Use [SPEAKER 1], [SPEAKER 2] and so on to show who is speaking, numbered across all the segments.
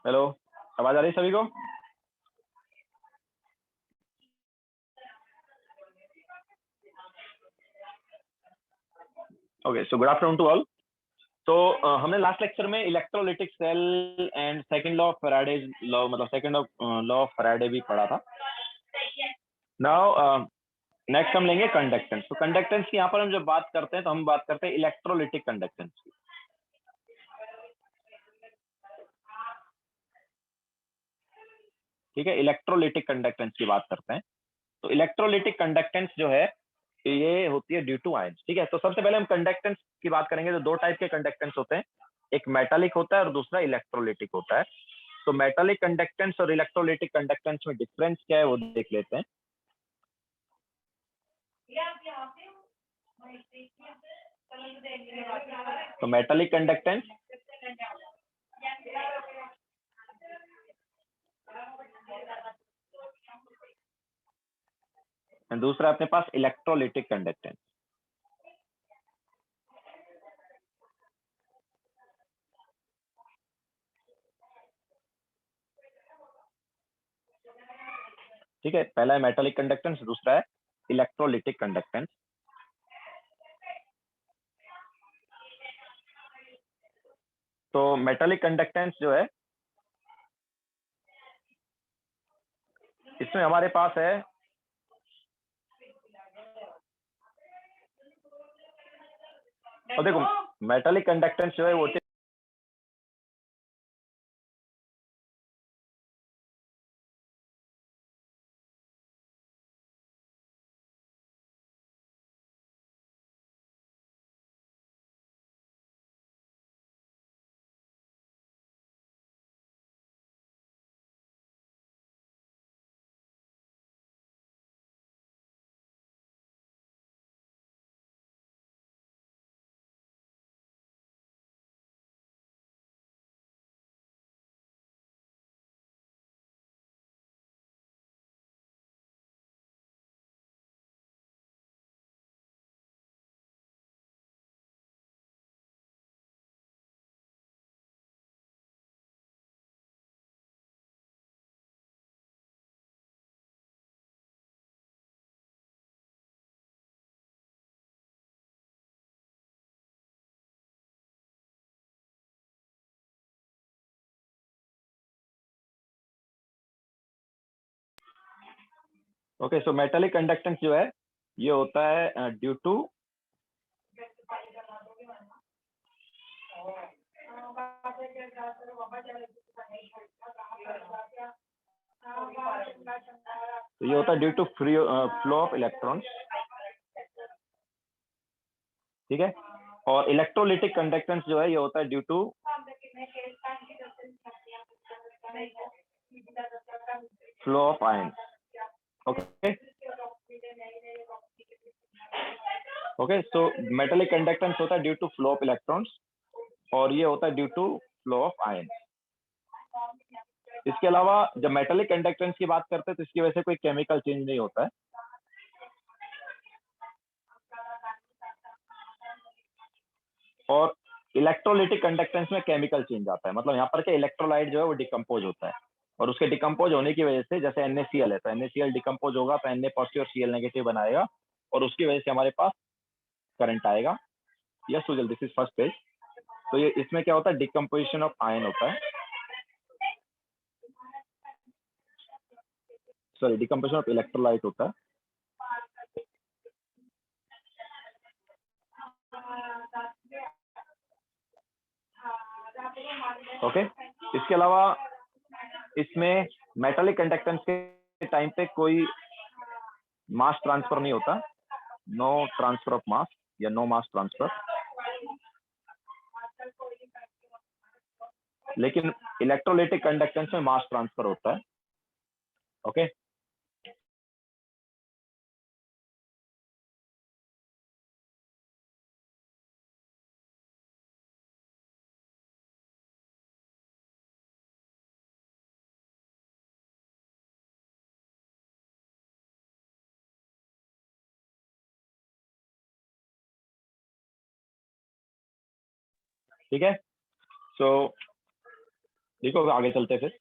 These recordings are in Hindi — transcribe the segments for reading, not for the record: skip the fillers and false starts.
[SPEAKER 1] हेलो, आवाज आ रही है सभी को? Okay, so good afternoon to all. तो हमने लास्ट लेक्चर में electrolytic cell and second law of Faraday law, मतलब सेकंड लॉ ऑफ फैराडे भी पढ़ा था। नाउ नेक्स्ट हम लेंगे कंडक्टेंस। तो कंडक्टेंस की यहाँ पर हम जब बात करते हैं तो हम बात करते हैं इलेक्ट्रोलिटिक कंडक्टेंस की। ठीक है, इलेक्ट्रोलिटिक कंडक्टेंस की बात करते हैं। तो इलेक्ट्रोलिटिक कंडक्टेंस जो है ये होती है ड्यू टू आयंस। ठीक है, तो सबसे पहले हम कंडक्टेंस की बात करेंगे। तो दो टाइप के कंडक्टेंस होते हैं, एक मेटालिक होता है और दूसरा इलेक्ट्रोलिटिक होता है। तो मेटालिक कंडक्टेंस और इलेक्ट्रोलिटिक कंडक्टेंस में डिफरेंस क्या है वो देख लेते हैं। तो मेटालिक कंडक्टेंस दूसरा अपने पास इलेक्ट्रोलिटिक कंडक्टेंस। ठीक है, पहला है मेटालिक कंडक्टेंस, दूसरा है इलेक्ट्रोलिटिक कंडक्टेंस। तो मेटालिक कंडक्टेंस जो है इसमें हमारे पास है और देखो मेटालिक कंडक्टेंस जो है वो ओके। सो मेटालिक कंडक्टेंस जो है ये होता है ड्यू टू तो ये होता है due to flow of electrons. ठीक है, और इलेक्ट्रोलिटिक कंडक्टेंस जो है ये होता है due to flow of ion. Okay okay, so metallic conductance होता है due to flow of electrons और ये होता है due to flow of ion. इसके अलावा जब मेटालिक कंडक्टेंस की बात करते हैं तो इसकी वजह से कोई केमिकल चेंज नहीं होता है। और इलेक्ट्रोलिटिक कंडक्टेंस में केमिकल चेंज आता है, मतलब यहाँ पर क्या इलेक्ट्रोलाइट जो है वो डिकम्पोज होता है और उसके डिकम्पोज होने की वजह से जैसे NaCl है तो NaCl डिकम्पोज होगा तो Na पॉजिटिव और Cl नेगेटिव बनाएगा और उसकी वजह से हमारे पास करंट आएगा। Yes Sujal, this is first page. तो ये इसमें क्या होता है डिकम्पोजिशन ऑफ आयन होता है, सॉरी डिकम्पोजिशन ऑफ इलेक्ट्रोलाइट होता है। ओके इसके अलावा इसमें मेटालिक कंडक्टेंस के टाइम पे कोई मास ट्रांसफर नहीं होता, नो ट्रांसफर ऑफ मास या नो मास ट्रांसफर। लेकिन इलेक्ट्रोलिटिक कंडक्टेंस में मास ट्रांसफर होता है। ओके ठीक है। सो ठीक है, आगे चलते हैं फिर।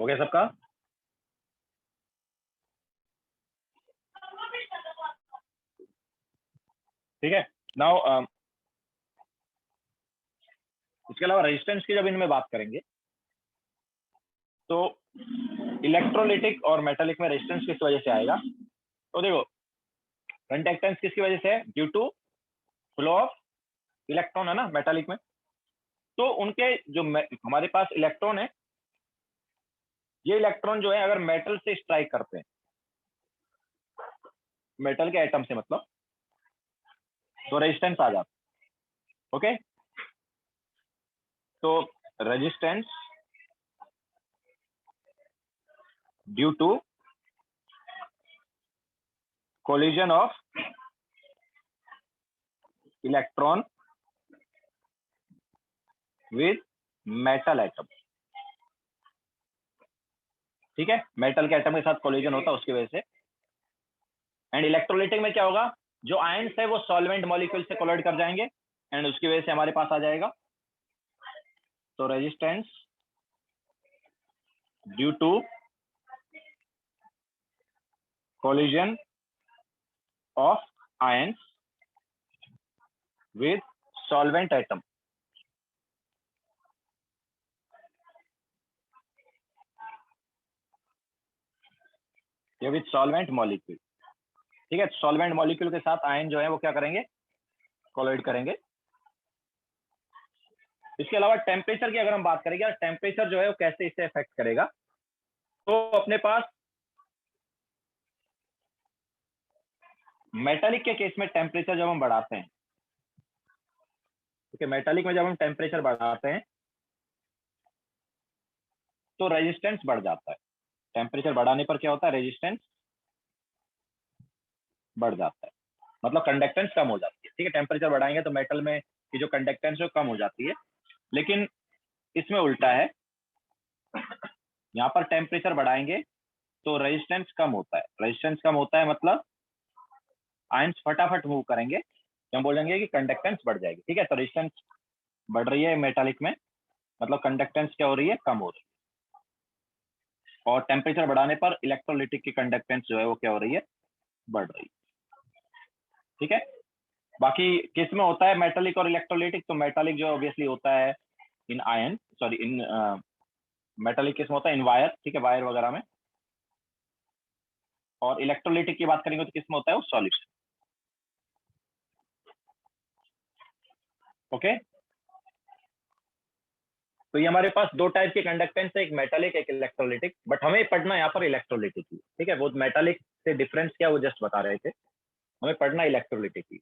[SPEAKER 1] हो गया सबका? ठीक है। नाउ इसके अलावा रेजिस्टेंस की जब इनमें बात करेंगे तो इलेक्ट्रोलिटिक और मेटालिक में रेजिस्टेंस किस वजह से आएगा? तो देखो, कंडक्टेंस किसकी वजह से है? Due to flow of electron, है ना, मेटालिक में। तो उनके जो हमारे पास इलेक्ट्रॉन है, ये इलेक्ट्रॉन जो है अगर मेटल से स्ट्राइक करते हैं, मेटल के एटम से मतलब, तो रेजिस्टेंस आ जाता है। ओके, तो resistance due to collision of electron with metal atom. ठीक है, मेटल के एटम के साथ कोलिजन होता है उसकी वजह से। एंड इलेक्ट्रोलिटिक में क्या होगा? जो आयंस है वो सॉल्वेंट मॉलिक्यूल से कोलाइड कर जाएंगे एंड उसकी वजह से हमारे पास आ जाएगा। तो resistance due to collision of ions with solvent atom. ये विद सॉल्वेंट मॉलिक्यूल। ठीक है, सॉल्वेंट मॉलिक्यूल के साथ आयन जो है वो क्या करेंगे? कोलाइड करेंगे। इसके अलावा टेम्परेचर की अगर हम बात करेंगे, टेम्परेचर जो है वो कैसे इसे अफेक्ट करेगा, तो अपने पास मेटालिक के केस में टेम्परेचर जब हम बढ़ाते हैं, ठीक है, मेटालिक में जब हम टेम्परेचर बढ़ाते हैं तो रेजिस्टेंस बढ़ जाता है। टेम्परेचर बढ़ाने पर क्या होता है? रेजिस्टेंस बढ़ जाता है, मतलब कंडक्टेंस कम हो जाती है। ठीक है, टेम्परेचर बढ़ाएंगे तो मेटल में की जो कंडक्टेंस है वो कम हो जाती है। लेकिन इसमें उल्टा है, यहाँ पर टेम्परेचर बढ़ाएंगे तो रेजिस्टेंस कम होता है। रेजिस्टेंस कम होता है मतलब आयंस फटाफट मूव करेंगे, तो हम बोलेंगे कि कंडक्टेंस बढ़ जाएगी। ठीक है, तो रेजिस्टेंस बढ़ रही है मेटालिक में, मतलब कंडक्टेंस क्या हो रही है? कम हो रही है। और टेम्परेचर बढ़ाने पर इलेक्ट्रोलिटिक की कंडक्टेंस जो है वो क्या हो रही है? बढ़ रही है। ठीक है, बाकी किस में होता है मेटालिक और इलेक्ट्रोलिटिक? तो मेटालिक जो ऑब्वियसली होता है in ion, sorry in metallic किस में होता है? इन वायर। ठीक है, वायर वगैरह में। और इलेक्ट्रोलिटिक की बात करेंगे तो किस में होता है? वो सॉल्यूशन। ओके, तो ये हमारे पास दो टाइप के कंडक्टेंस है, एक मेटालिक एक इलेक्ट्रोलिटिक। बट हमें पढ़ना यहाँ पर इलेक्ट्रोलिटिक ही। ठीक है, वो मेटालिक से डिफरेंस क्या वो जस्ट बता रहे थे, हमें पढ़ना इलेक्ट्रोलिटिक ही।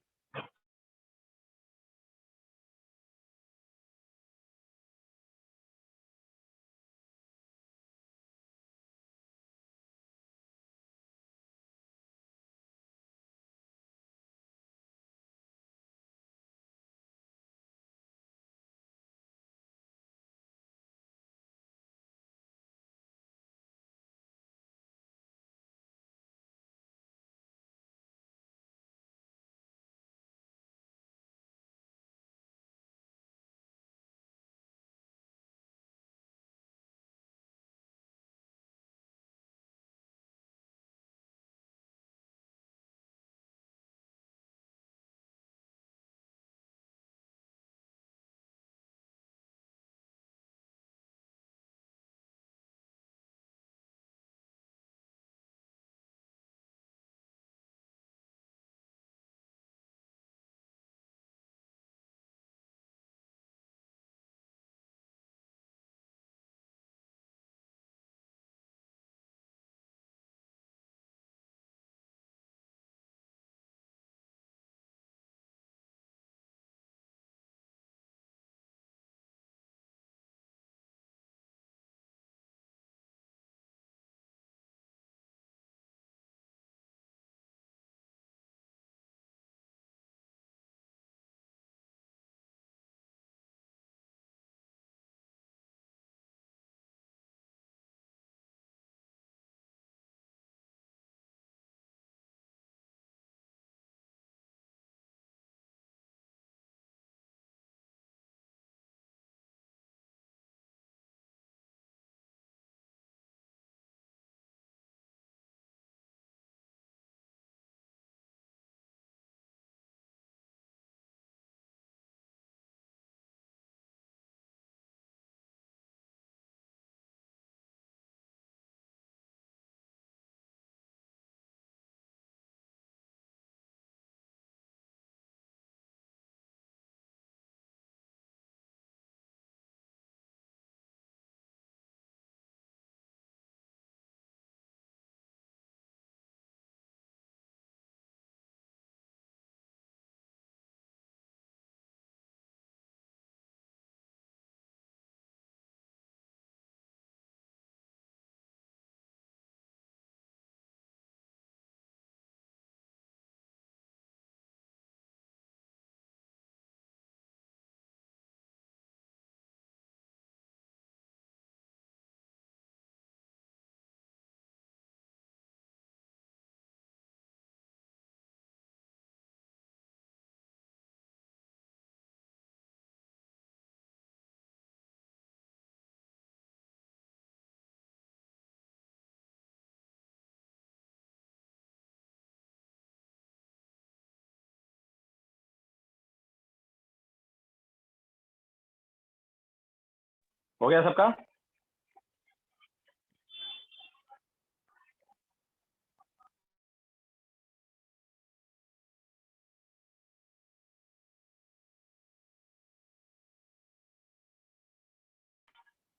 [SPEAKER 1] हो गया सबका?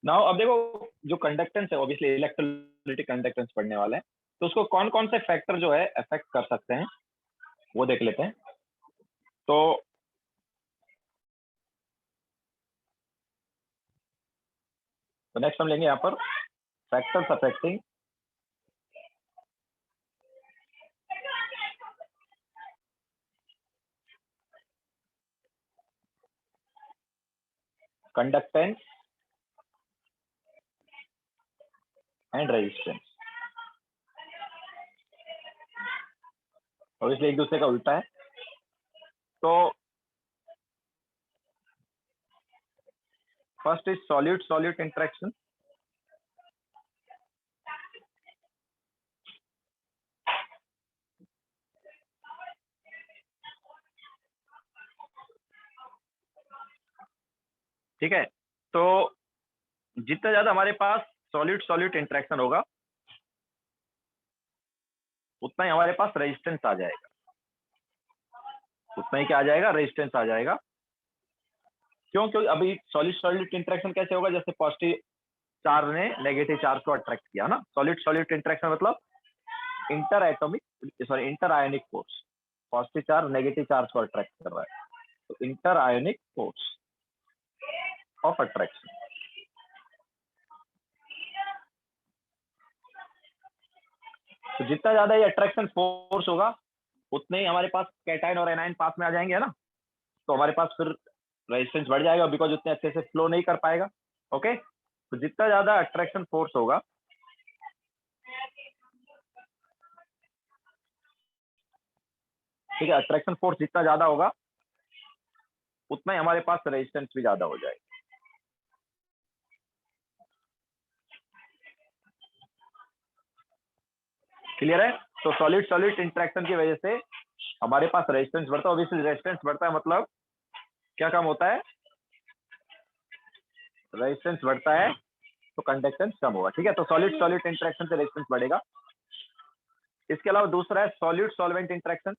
[SPEAKER 1] नाउ अब देखो, जो कंडक्टेंस है ऑब्वियसली इलेक्ट्रोलिटिक कंडक्टेंस पढ़ने वाले हैं, तो उसको कौन कौन से फैक्टर जो है अफेक्ट कर सकते हैं वो देख लेते हैं। तो नेक्स्ट हम लेंगे यहाँ पर factors affecting conductance and resistance. Obviously एक दूसरे का उल्टा है। तो first is solute solute interaction. ठीक है, तो जितना ज्यादा हमारे पास सॉल्यूट सॉल्यूट इंटरेक्शन होगा उतना ही हमारे पास रेजिस्टेंस आ जाएगा, उतना ही क्या आ जाएगा, रेजिस्टेंस आ जाएगा। क्यों? क्योंकि अभी सॉलिड सॉलिड इंटरेक्शन कैसे होगा, जैसे पॉजिटिव चार्ज ने नेगेटिव चार्ज को अट्रैक्ट किया ना। सॉलिड सॉलिड इंटरेक्शन मतलब inter atomic, sorry inter ionic force. Positive charge negative charge को अट्रैक्ट कर रहा है, तो inter ionic force of attraction. तो जितना ज्यादा ये अट्रैक्शन फोर्स होगा उतने ही हमारे पास कैटायन और एनायन पास में आ जाएंगे, है ना। तो हमारे पास फिर रेजिस्टेंस बढ़ जाएगा, बिकॉज उतने अच्छे से फ्लो नहीं कर पाएगा। ओके, तो जितना ज्यादा अट्रैक्शन फोर्स होगा, ठीक है, अट्रैक्शन फोर्स जितना ज्यादा होगा उतना ही हमारे पास रेजिस्टेंस भी ज्यादा हो जाएगा। क्लियर है? तो सॉलिड सॉलिड इंटरेक्शन की वजह से हमारे पास रेजिस्टेंस बढ़ता है। ऑब्वियसली रेजिस्टेंस बढ़ता है मतलब क्या काम होता है, रेजिस्टेंस बढ़ता है तो कंडक्टेंस कम होगा। ठीक है, तो सॉलिड सॉलिड इंटरेक्शन से रेजिस्टेंस बढ़ेगा। इसके अलावा दूसरा है सॉल्यूट सॉल्वेंट इंटरेक्शन।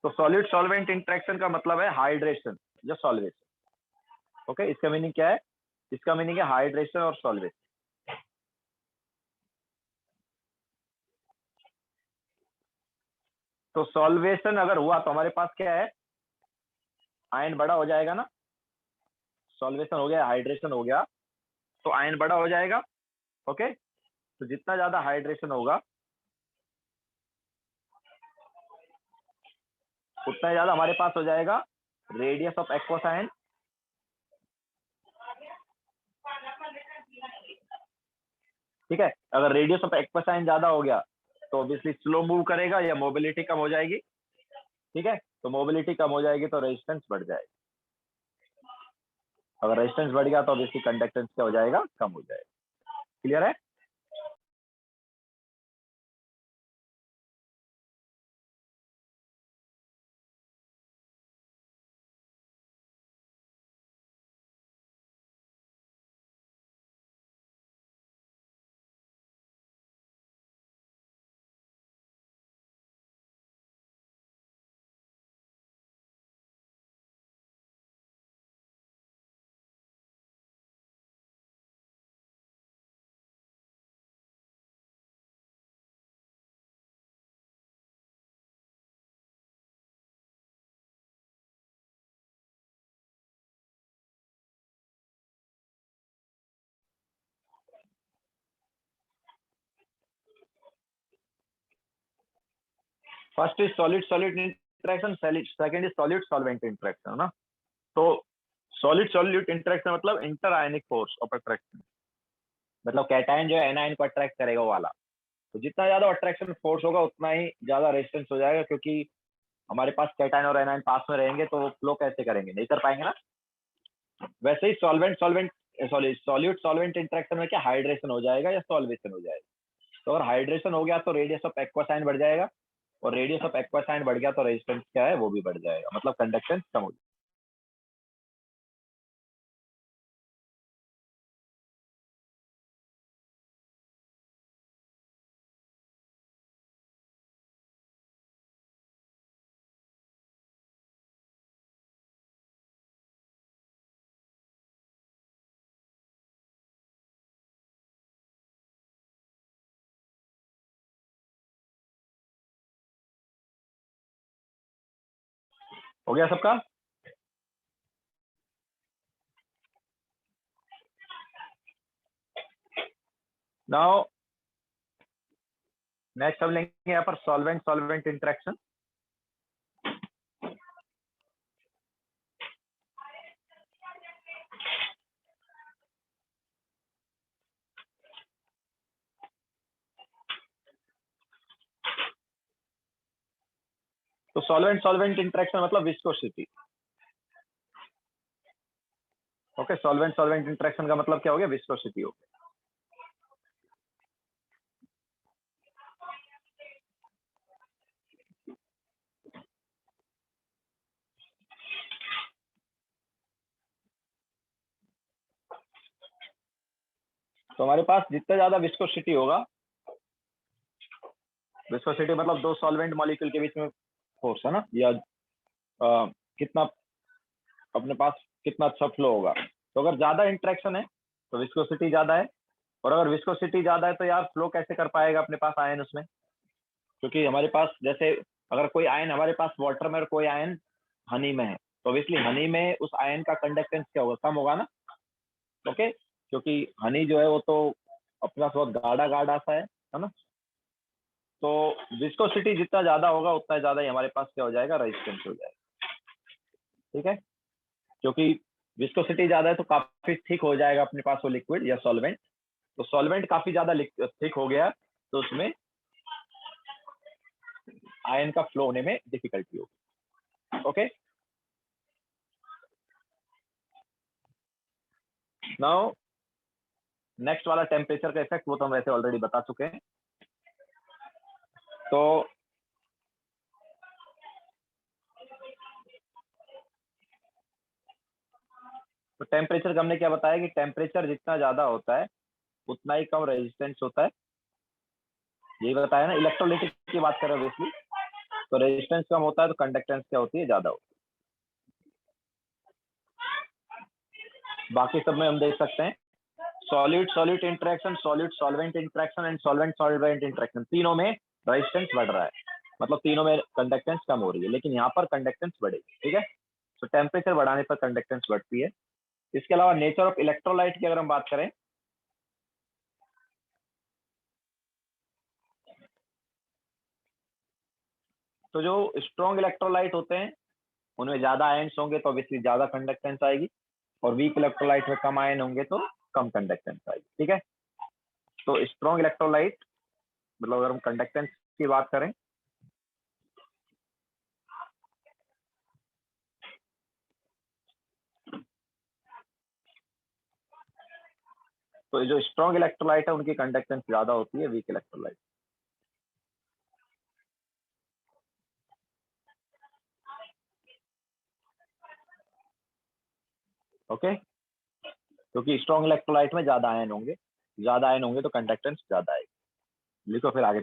[SPEAKER 1] तो सॉलिड सॉल्वेंट इंटरेक्शन का मतलब है हाइड्रेशन या सॉल्वेशन। ओके, इसका मीनिंग क्या है? इसका मीनिंग है हाइड्रेशन और सॉल्वेशन। तो सॉल्वेशन अगर हुआ तो हमारे पास क्या है, आयन बड़ा हो जाएगा ना। सॉल्वेशन हो गया, हाइड्रेशन हो गया, तो आयन बड़ा हो जाएगा। ओके, तो जितना ज्यादा हाइड्रेशन होगा उतना ज्यादा हमारे पास हो जाएगा रेडियस ऑफ एक्वस आयन। ठीक है, अगर रेडियस ऑफ एक्वस आयन ज्यादा हो गया तो ऑब्वियसली स्लो मूव करेगा या मोबिलिटी कम हो जाएगी। ठीक है, तो मोबिलिटी कम हो जाएगी तो रेजिस्टेंस बढ़ जाएगा। अगर रेजिस्टेंस बढ़ गया तो ऑब्वियसली कंडक्टेंस क्या हो जाएगा, कम हो जाएगा। क्लियर है? First is solid solid interaction, second is solid solvent interaction, है ना। तो सॉलिड सॉलिड इंटरेक्शन मतलब inter ionic force of attraction, मतलब कैटायन जो है एनायन को अट्रैक्ट करेगा वो वाला। तो जितना ज्यादा अट्रैक्शन फोर्स होगा उतना ही ज्यादा रेजिस्टेंस हो जाएगा, क्योंकि हमारे पास कैटायन और एनायन पास में रहेंगे तो वो फ्लो कैसे करेंगे, नहीं कर पाएंगे ना। वैसे ही solvent solvent sorry solute solvent interaction में क्या हाइड्रेशन हो जाएगा या सॉल्वेशन हो जाएगा। तो अगर हाइड्रेशन हो गया तो रेडियस ऑफ एक्वा साइन बढ़ जाएगा, और रेडियस ऑफ एक्वा साइन बढ़ गया तो रेजिस्टेंस क्या है वो भी बढ़ जाएगा, मतलब कंडक्टेंस कम हो जाएगा। हो गया सबका? नाउ नेक्स्ट हम लेंगे यहाँ पर सॉल्वेंट सॉल्वेंट इंटरेक्शन। तो सॉल्वेंट सॉल्वेंट इंटरेक्शन मतलब viscosity. Okay, solvent solvent interaction का मतलब क्या हो गया? विस्कोसिटी हो गया। तो हमारे पास जितना ज्यादा विस्कोसिटी होगा, विस्कोसिटी मतलब दो सॉल्वेंट मॉलिक्यूल के बीच में फोर्स है ना, या कितना अपने पास कितना अच्छा फ्लो होगा। तो अगर ज्यादा इंटरेक्शन है तो विस्कोसिटी ज्यादा है, और अगर विस्कोसिटी ज्यादा है तो यार फ्लो कैसे कर पाएगा अपने पास आयन उसमें? क्योंकि हमारे पास जैसे अगर कोई आयन हमारे पास वाटर में और कोई आयन हनी में है, तो ऑब्वियसली हनी में उस आयन का कंडक्टेंस क्या होगा? कम होगा ना। ओके, क्योंकि हनी जो है वो तो अपना बहुत गाढ़ा गाढ़ा सा है ना। तो विस्कोसिटी जितना ज्यादा होगा उतना ज्यादा ही हमारे पास क्या हो जाएगा? रेजिस्टेंस हो जाएगा। ठीक है, क्योंकि विस्कोसिटी ज्यादा है तो काफी थिक हो जाएगा अपने पास वो लिक्विड या सॉल्वेंट। तो सॉल्वेंट काफी ज्यादा थिक हो गया तो उसमें आयन का फ्लो होने में डिफिकल्टी होगी। ओके, नाउ नेक्स्ट वाला टेम्परेचर का इफेक्ट, वो तो हम वैसे ऑलरेडी बता चुके हैं। तो टेम्परेचर का हमने क्या बताया कि टेम्परेचर जितना ज्यादा होता है उतना ही कम रेजिस्टेंस होता है, यही बताया ना। इलेक्ट्रोलिटिक की बात करें ऑब्वियसली, तो रेजिस्टेंस कम होता है तो कंडक्टेंस क्या होती है? ज्यादा होती है। बाकी सब में हम देख सकते हैं solid solid interaction, solid solvent interaction and solvent solvent interaction, तीनों में रेजिस्टेंस बढ़ रहा है, मतलब तीनों में कंडक्टेंस कम हो रही है, लेकिन यहाँ पर कंडक्टेंस बढ़ेगी। ठीक है, तो टेम्परेचर बढ़ाने पर कंडक्टेंस बढ़ती है। इसके अलावा नेचर ऑफ इलेक्ट्रोलाइट की अगर हम बात करें, तो जो स्ट्रॉन्ग इलेक्ट्रोलाइट होते हैं उनमें ज्यादा आयन्स होंगे तो ऑब्वियसली ज्यादा कंडक्टेंस आएगी, और वीक इलेक्ट्रोलाइट में कम आयन होंगे तो कम कंडक्टेंस आएगी। ठीक है, तो स्ट्रॉन्ग इलेक्ट्रोलाइट मतलब अगर हम कंडक्टेंस की बात करें, तो जो स्ट्रॉन्ग इलेक्ट्रोलाइट है उनकी कंडक्टेंस ज्यादा होती है वीक इलेक्ट्रोलाइट। ओके, क्योंकि स्ट्रॉन्ग इलेक्ट्रोलाइट में ज्यादा आयन होंगे तो कंडक्टेंस ज्यादा आएगी। लिखो फिर आगे।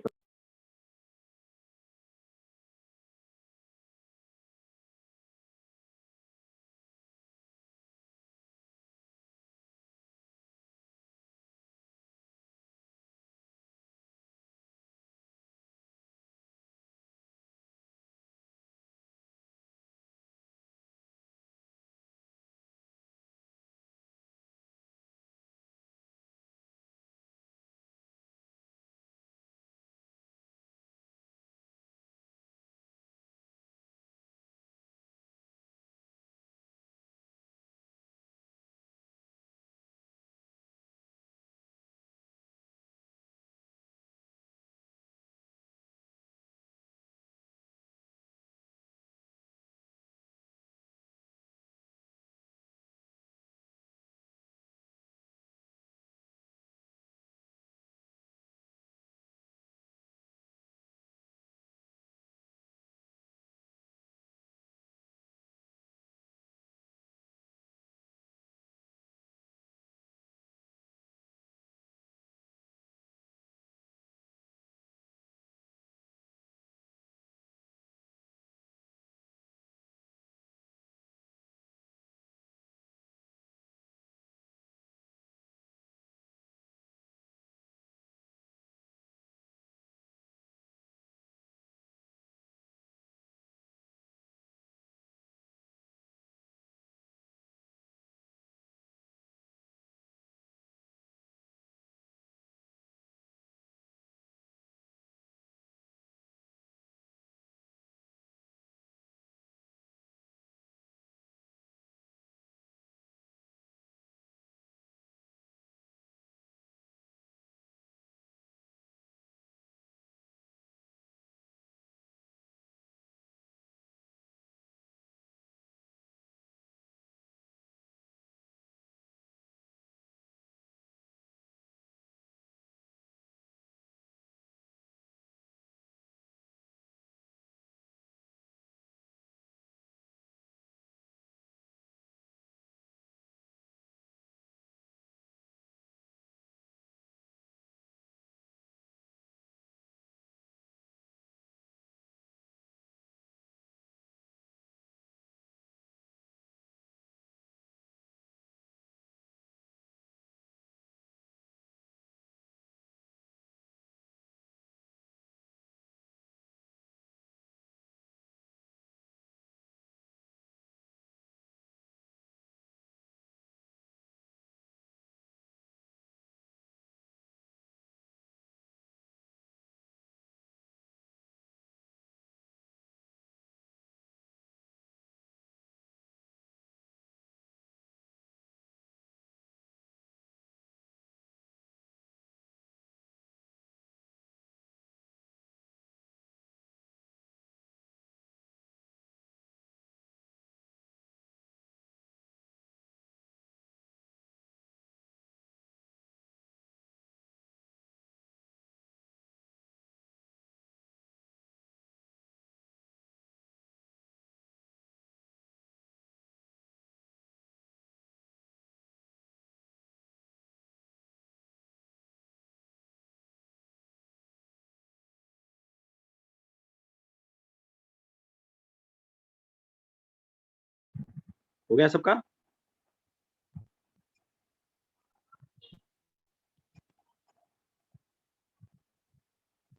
[SPEAKER 2] हो गया सबका?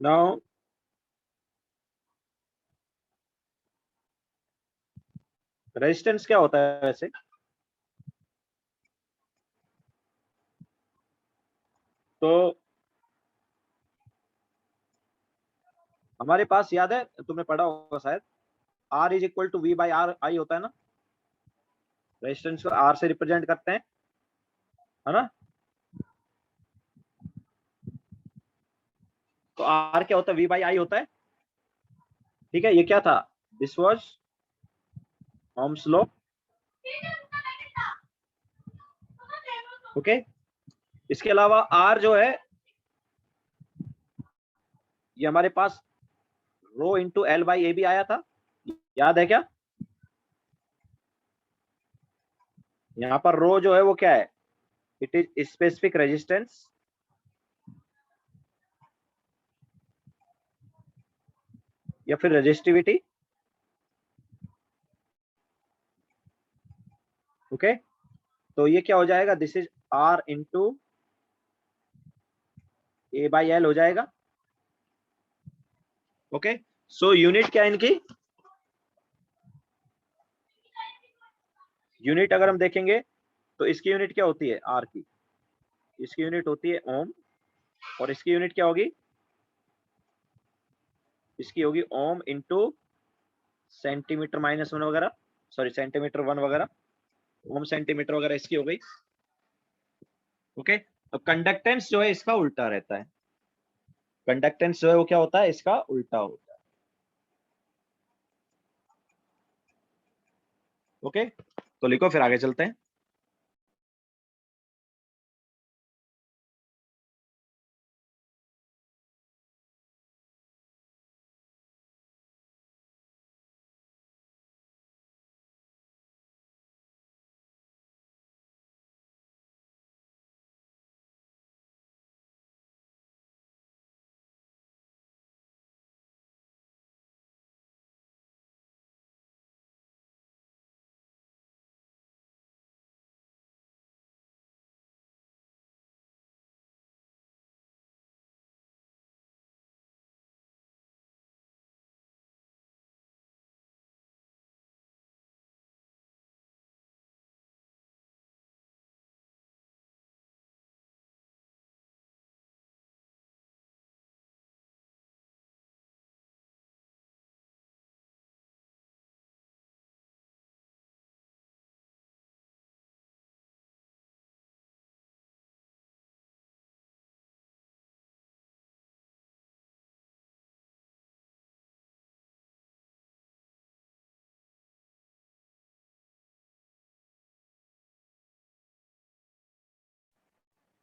[SPEAKER 2] नाउ रेजिस्टेंस क्या होता है वैसे? तो हमारे पास याद है, तुमने पढ़ा होगा शायद, R is equal to V by R I होता है ना, रेजिस्टेंस को R से रिप्रेजेंट करते हैं, है ना? तो R क्या होता है? V बाई आई होता है। ठीक है, ये क्या था? This was Ohm's law. Okay, इसके अलावा R जो है, ये हमारे पास रो इंटू एल बाई ए भी आया था, याद है क्या? यहाँ पर रो जो है वो क्या है? इट इज स्पेसिफिक रेजिस्टेंस या फिर रेजिस्टिविटी। ओके, तो ये क्या हो जाएगा? This is R into A by L हो जाएगा। ओके, सो यूनिट क्या है इनकी? यूनिट अगर हम देखेंगे तो इसकी यूनिट क्या होती है? R की, इसकी यूनिट होती है ओम, और इसकी यूनिट क्या होगी? इसकी होगी ohm into centimetre minus one वगैरह, सॉरी सेंटीमीटर वन वगैरह, ओम सेंटीमीटर वगैरह इसकी हो गई। ओके, तो कंडक्टेंस जो है इसका उल्टा रहता है। कंडक्टेंस जो है वो क्या होता है? इसका उल्टा होता है। ओके, तो लिखो, फिर आगे चलते हैं।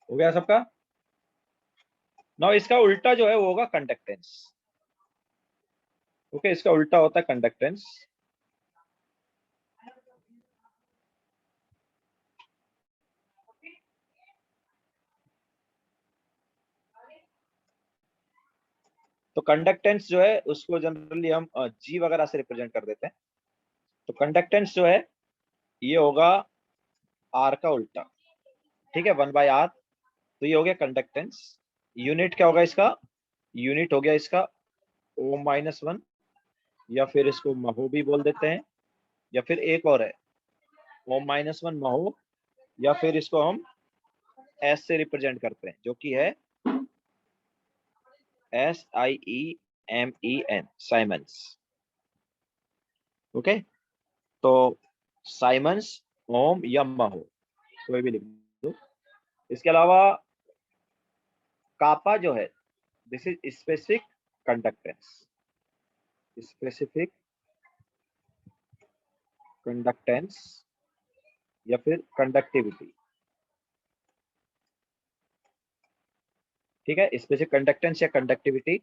[SPEAKER 2] हो गया सबका? नाउ इसका उल्टा जो है वो होगा कंडक्टेंस। ओके, इसका उल्टा होता है कंडक्टेंस। तो कंडक्टेंस जो है उसको जनरली हम G वगैरह से रिप्रेजेंट कर देते हैं। तो कंडक्टेंस जो है ये होगा R का उल्टा। ठीक है, वन बाय आर। तो ये हो गया कंडक्टेंस। यूनिट क्या होगा इसका? यूनिट हो गया इसका ओम माइनस वन, या फिर इसको महो भी बोल देते हैं, या फिर एक और है ओम माइनस वन महो, या फिर इसको हम एस से रिप्रेजेंट करते हैं, जो कि है SIEMEN, साइमंस। ओके, तो साइमंस, ओम या महो, कोई भी लिख दो। इसके अलावा कापा जो है, this is specific conductance, specific conductance या फिर कंडक्टिविटी। ठीक है, स्पेसिफिक कंडक्टेंस या कंडक्टिविटी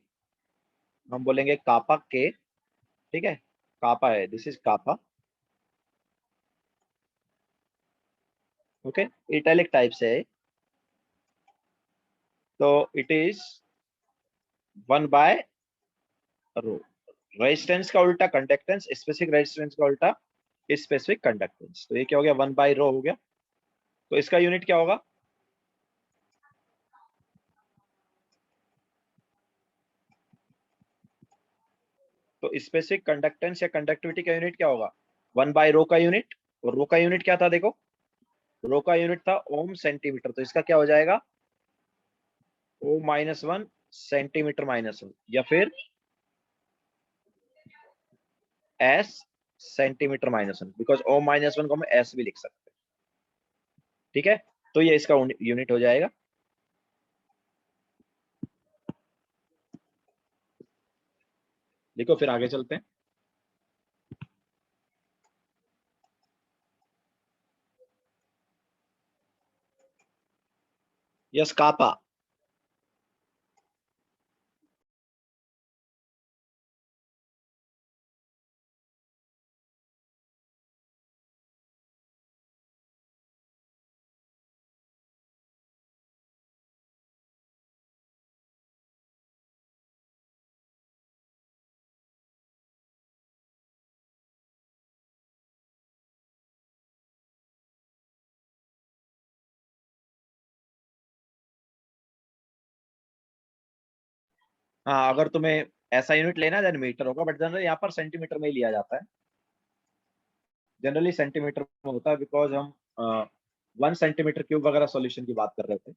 [SPEAKER 2] हम बोलेंगे कापा के। ठीक है, कापा है, this is kappa. Okay, italic type से है, तो it is one by rho. Resistance का उल्टा कंडक्टेंस, स्पेसिफिक रेजिस्टेंस का उल्टा स्पेसिफिक कंडक्टेंस। तो ये क्या हो गया, 1/ρ हो गया। तो इसका यूनिट क्या होगा, तो स्पेसिफिक कंडक्टेंस या कंडक्टिविटी का यूनिट क्या होगा, 1/ρ का यूनिट। और रो का यूनिट क्या था, देखो रो का यूनिट था ओम सेंटीमीटर, तो इसका क्या हो जाएगा O-1 सेंटीमीटर -1, या फिर S सेंटीमीटर -1, बिकॉज O-1 को हम S भी लिख सकते हैं। ठीक है, तो ये इसका यूनिट हो जाएगा। देखो फिर आगे चलते हैं। यस कापा। हाँ, अगर तुम्हें ऐसा यूनिट लेना है देन मीटर होगा, बट जनरली यहाँ पर सेंटीमीटर में ही लिया जाता है। जनरली सेंटीमीटर में होता है, बिकॉज हम 1 सेंटीमीटर क्यूब वगैरह सॉल्यूशन की बात कर रहे थे।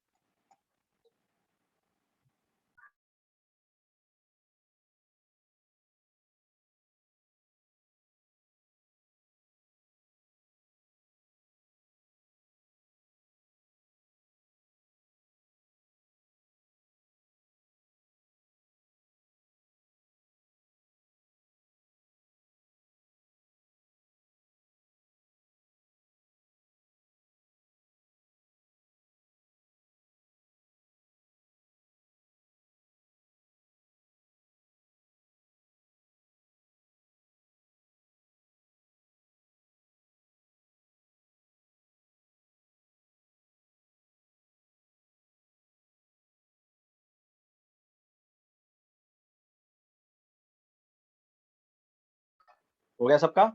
[SPEAKER 2] हो गया सबका।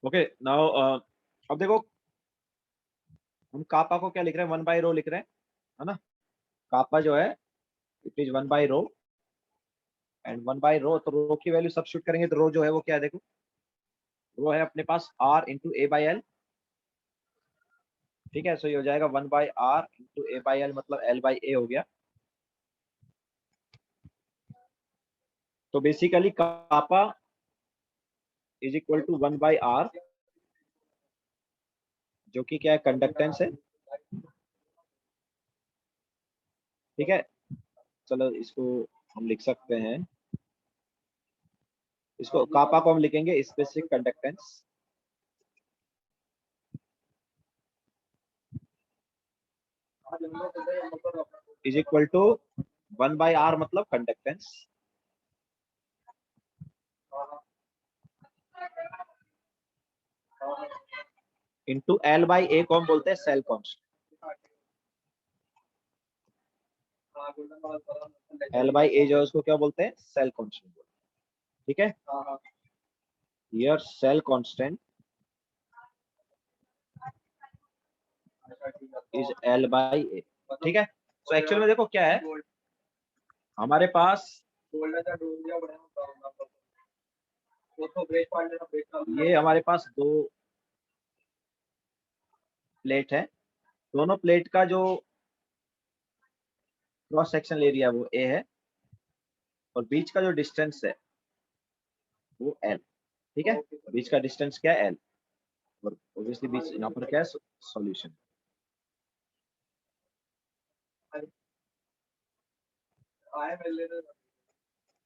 [SPEAKER 2] ओके नाउ अब देखो हम कापा को क्या लिख रहे हैं, 1/ρ लिख रहे हैं, है ना। कापा जो है इट इज 1/ρ, एंड 1/ρ, तो रो की वैल्यू सब्स्टिट्यूट करेंगे तो रो जो है वो क्या है, देखो रो है अपने पास R × A/L। ठीक है, सो ये हो जाएगा 1/R × A/L, मतलब L/A हो गया। तो basically kappa is equal to 1/R, जो कि क्या है, कंडक्टेंस है। ठीक है, चलो इसको हम लिख सकते हैं, इसको कापा को हम लिखेंगे specific conductance is equal to 1/R, मतलब कंडक्टेंस, इंटू L/A को हम बोलते हैं सेल कांस्टेंट। L/A जो है उसको क्या बोलते हैं, सेल कांस्टेंट। ठीक है, here cell constant is L/A। ठीक है, तो एक्चुअल में देखो क्या है, हमारे पास ये हमारे पास दो प्लेट है, दोनों प्लेट का जो क्रॉस सेक्शनल एरिया वो A है, और बीच का जो डिस्टेंस है वो L। ठीक है, बीच का डिस्टेंस क्या है, L, और ऑब्वियसली बीच यहाँ पर क्या है, सॉल्यूशन।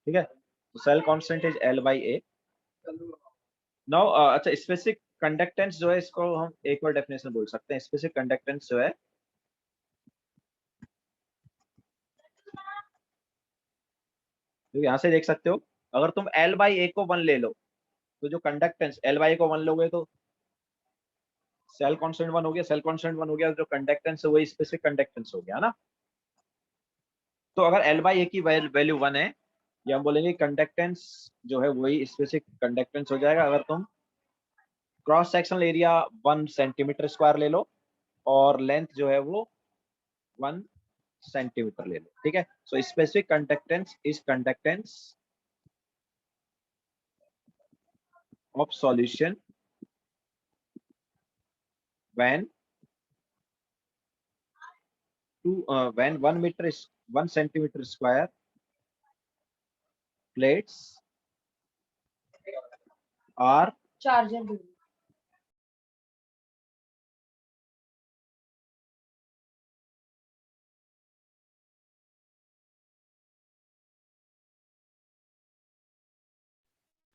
[SPEAKER 2] ठीक है, तो cell constant is L/A। Now अच्छा, स्पेसिफिक कंडक्टेंस जो है इसको हम एक और डेफिनेशन बोल सकते हैं। स्पेसिफिक कंडक्टेंस जो है तो यहाँ से देख सकते हो, अगर तुम L बाई ए को 1 ले लो तो जो कंडक्टेंस L बाई ए को 1 लोगे तो सेल कांस्टेंट 1 हो गया, सेल कांस्टेंट 1 हो गया, जो कंडक्टेंस है वही स्पेसिफिक कंडक्टेंस हो गया ना। तो अगर L बाई ए की वैल्यू 1 है, या हम बोलेंगे कंडक्टेंस जो है वही स्पेसिफिक कंडक्टेंस हो जाएगा अगर तुम cross sectional area 1 centimetre square ले लो और लेंथ जो है वो 1 सेंटीमीटर ले लो, ठीक है। So specific conductance is conductance of solution when when 1 centimeter square plates are
[SPEAKER 3] charger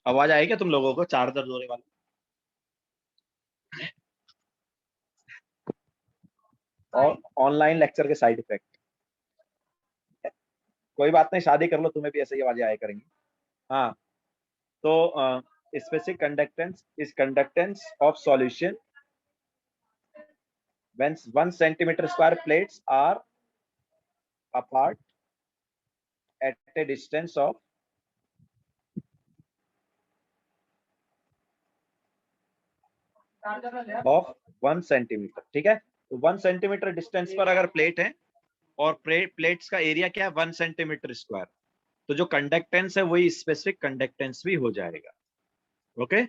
[SPEAKER 2] आवाज आएगी तुम लोगों को चार्जर जोड़े वाला? और ऑनलाइन लेक्चर के साइड इफेक्ट, कोई बात नहीं, शादी कर लो, तुम्हें भी ऐसे ही आवाजें आया करेंगी। हाँ, तो specific conductance is conductance of solution when 1 centimeter square plates are apart at a distance of of 1 centimetre, ठीक है। तो 1 सेंटीमीटर डिस्टेंस पर अगर प्लेट है और प्लेट्स का एरिया क्या है 1 सेंटीमीटर स्क्वायर, तो जो कंडक्टेंस है वही स्पेसिफिक कंडक्टेंस भी हो जाएगा। ओके।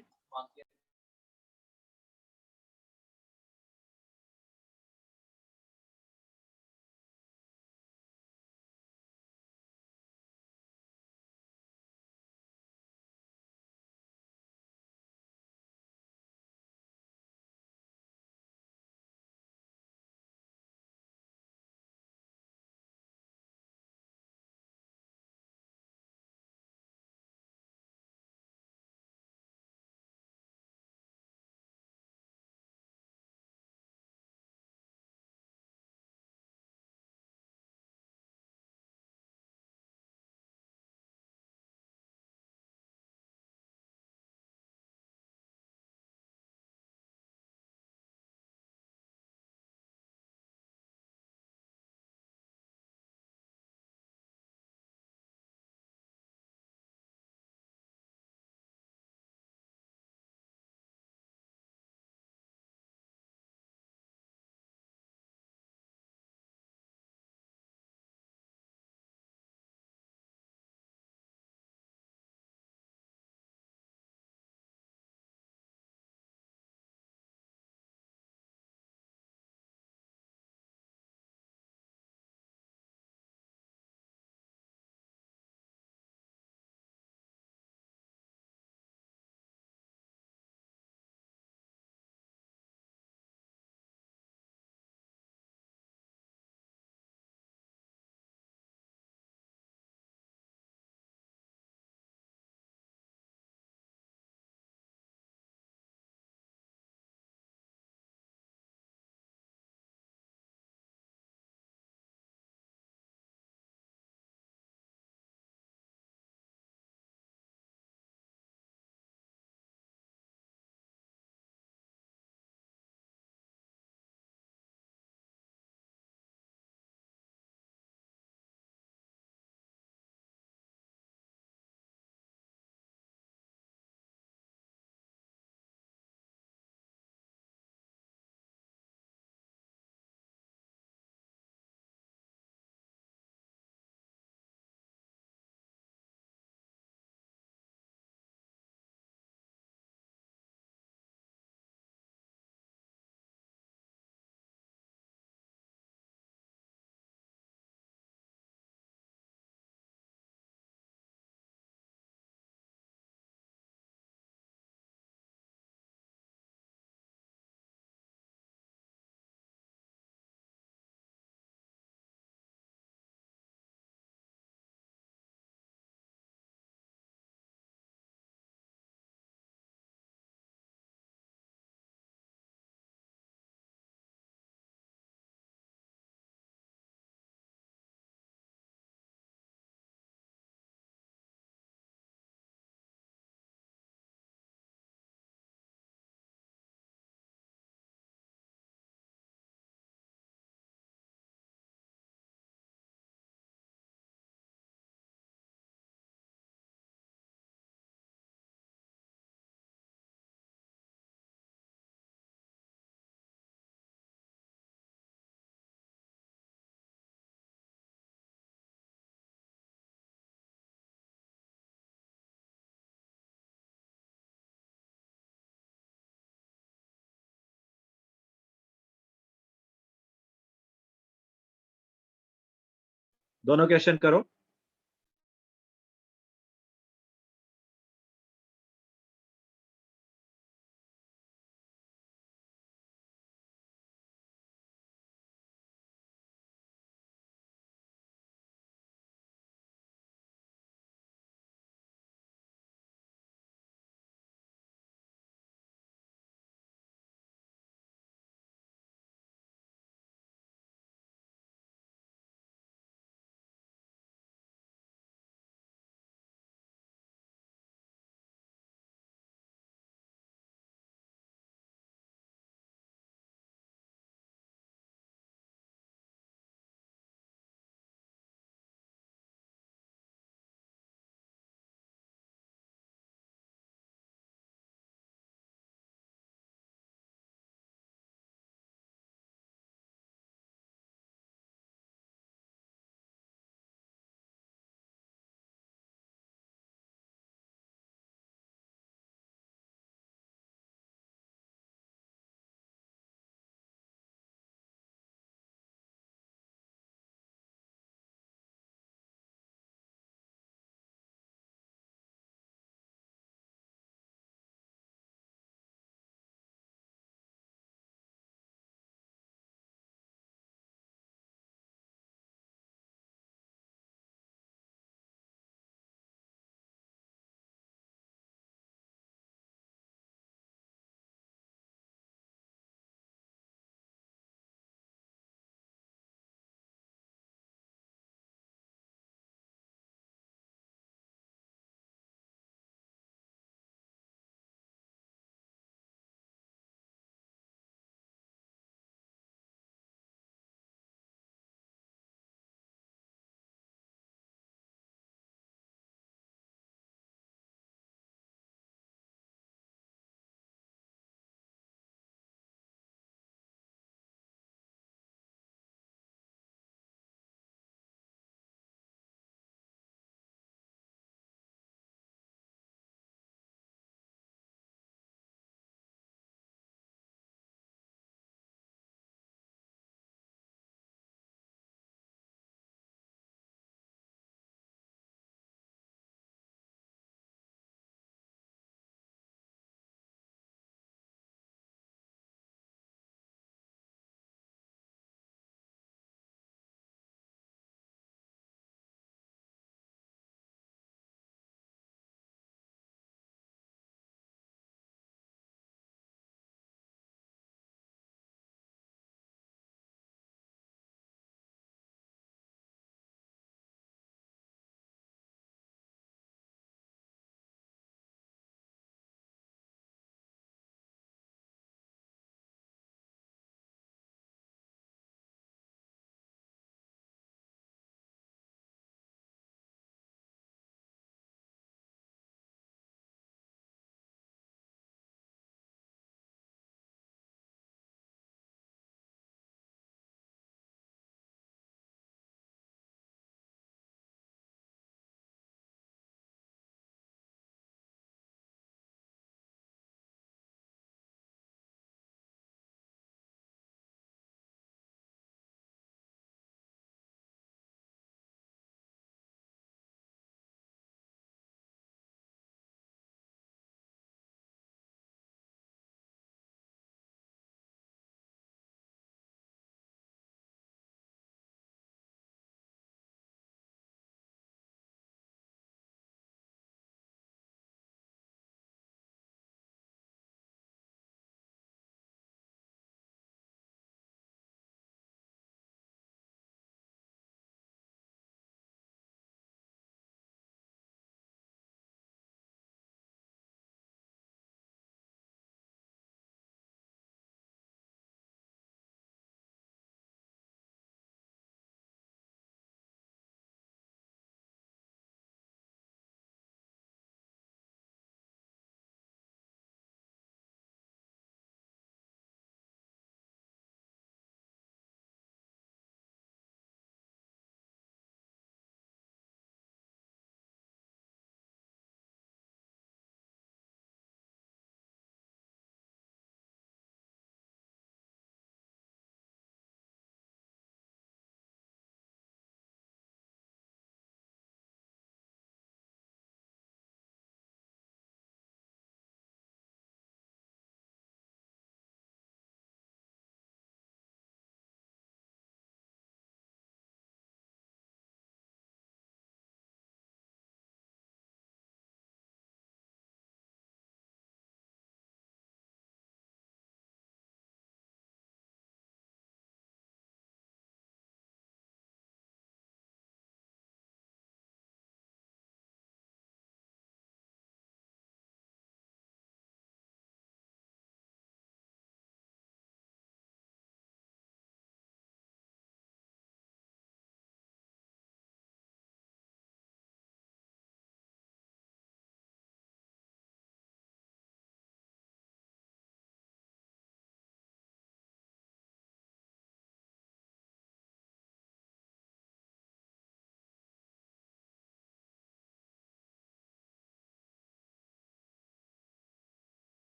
[SPEAKER 2] दोनों क्वेश्चन करो।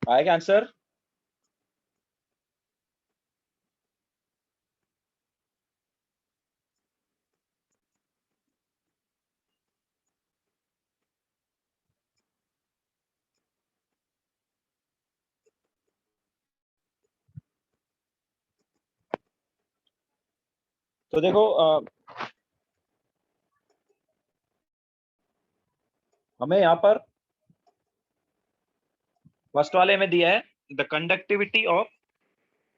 [SPEAKER 2] आएगा आंसर? तो देखो हमें यहाँ पर फर्स्ट वाले में दिया है the conductivity of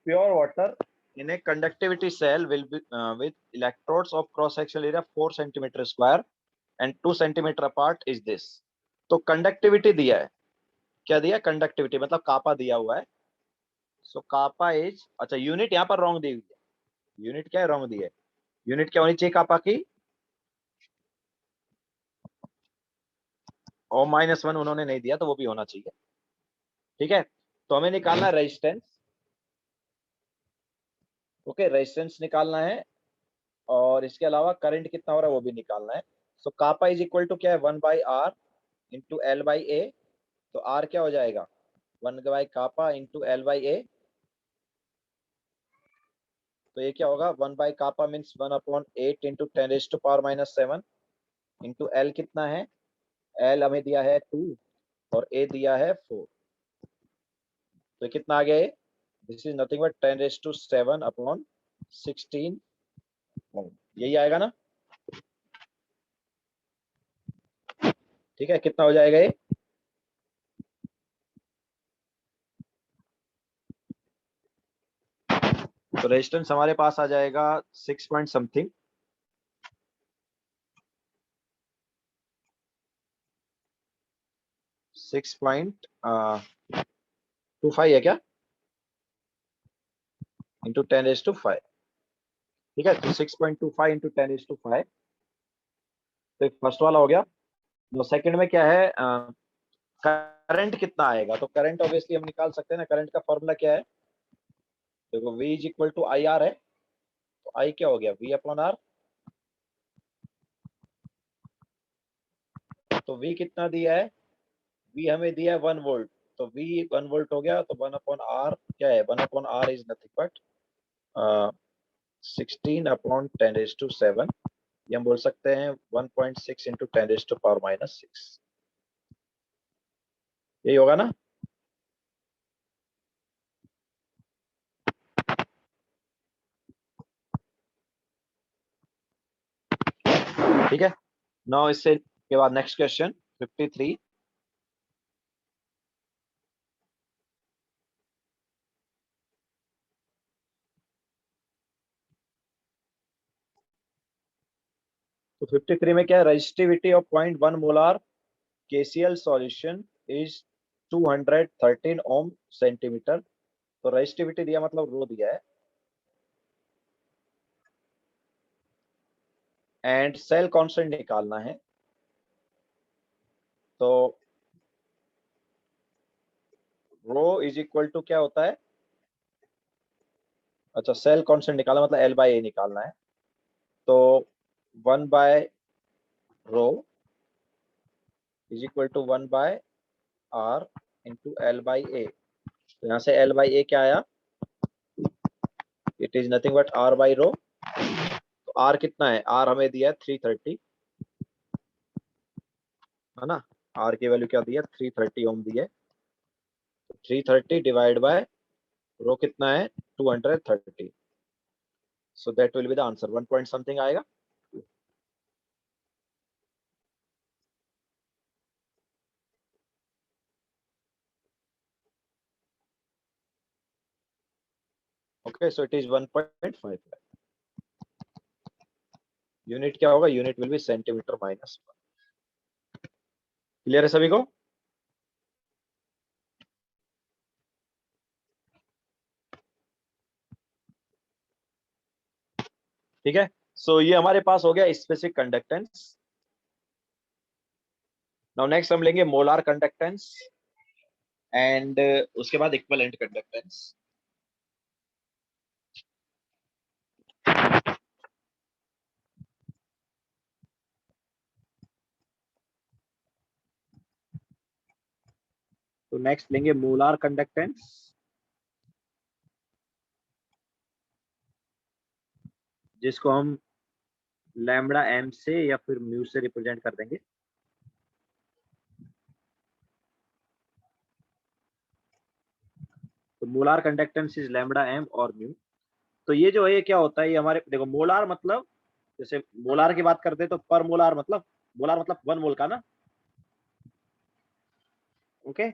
[SPEAKER 2] pure water in a conductivity cell will be with electrodes of cross sectional area 4 centimeter square and 2 centimeter apart is this। तो कंडक्टिविटी दिया है, क्या दिया? कंडक्टिविटी मतलब कापा दिया हुआ है। सो कापा इज, अच्छा यूनिट यहाँ पर रॉन्ग दी हुई है। यूनिट क्या है? रॉन्ग दी है। यूनिट क्या होनी चाहिए कापा की? और -1 उन्होंने नहीं दिया तो वो भी होना चाहिए। ठीक है, तो हमें निकालना है रेजिस्टेंस। ओके, रेजिस्टेंस निकालना है और इसके अलावा करंट कितना हो रहा है वो भी निकालना है। सो कापा इज इक्वल टू क्या है? 1/r into L/A। तो R क्या हो जाएगा? 1/कापा इंटू L/A। तो ये क्या होगा? 1/कापा मीन्स 1/8 इंटू 10⁻⁻⁷ इंटू L कितना है? L हमें दिया है 2 और A दिया है 4। तो कितना आ गया ये? This is nothing but 10⁻⁷/16। यही आएगा ना? ठीक है, कितना हो जाएगा ये? तो रेजिस्टेंस हमारे पास आ जाएगा 6 पॉइंट समथिंग। 6.25 है क्या? इंटू 10⁻⁵। ठीक है, तो 6.25 इंटू 10⁻⁵। तो फर्स्ट वाला हो गया। तो सेकंड में क्या है? करंट कितना आएगा? तो करंट ऑब्वियसली हम निकाल सकते हैं ना। करंट का फॉर्मूला क्या है? देखो V is equal to IR है। तो I क्या हो गया? V/R। तो V कितना दिया है? V हमें दिया है 1 वोल्ट। तो V 1 वोल्ट हो गया। तो 1/R क्या है? 1/R is nothing but 16/10⁻⁷। ये हम बोल सकते हैं 1.6 इंटू 10⁻⁻�6। यही होगा ना? ठीक है, नाउ इससे के बाद नेक्स्ट क्वेश्चन 53। तो 53 में क्या है? Resistivity of 0.1 molar KCl solution is 213 ohm centimetre. तो रेजिस्टिविटी दिया मतलब रो दिया है एंड सेल कांस्टेंट निकालना है। तो रो इज इक्वल टू क्या होता है? अच्छा, सेल कांस्टेंट निकालना मतलब L/A निकालना है। तो 1/रो is equal to 1/R into L/A। तो यहाँ से L/A क्या आया? इट इज नथिंग बट R/रो। तो R कितना है? R हमें दिया है 330, है ना? R की वैल्यू क्या दी है? 330 ओम दी है। 330 डिवाइड बाय रो कितना है? 230। So that will be the answer. 1 point something आएगा। Okay, so it is 1.5। Unit क्या होगा? Unit will be centimetre. Clear है सभी को? ठीक है, सो ये हमारे पास हो गया स्पेसिफिक कंडक्टेंस। नाउ नेक्स्ट हम लेंगे मोलार कंडक्टेंस एंड उसके बाद इक्विवेलेंट कंडक्टेंस। तो नेक्स्ट लेंगे मोलार कंडक्टेंस, जिसको हम लैम्बडा एम से या फिर म्यू से रिप्रेजेंट कर देंगे। तो molar conductance is lambda M और म्यू। तो ये जो है ये क्या होता है, ये हमारे देखो मोलार मतलब, जैसे मोलार की बात करते हैं तो पर मोलार मतलब, मोलार मतलब 1 मोल का ना, ओके।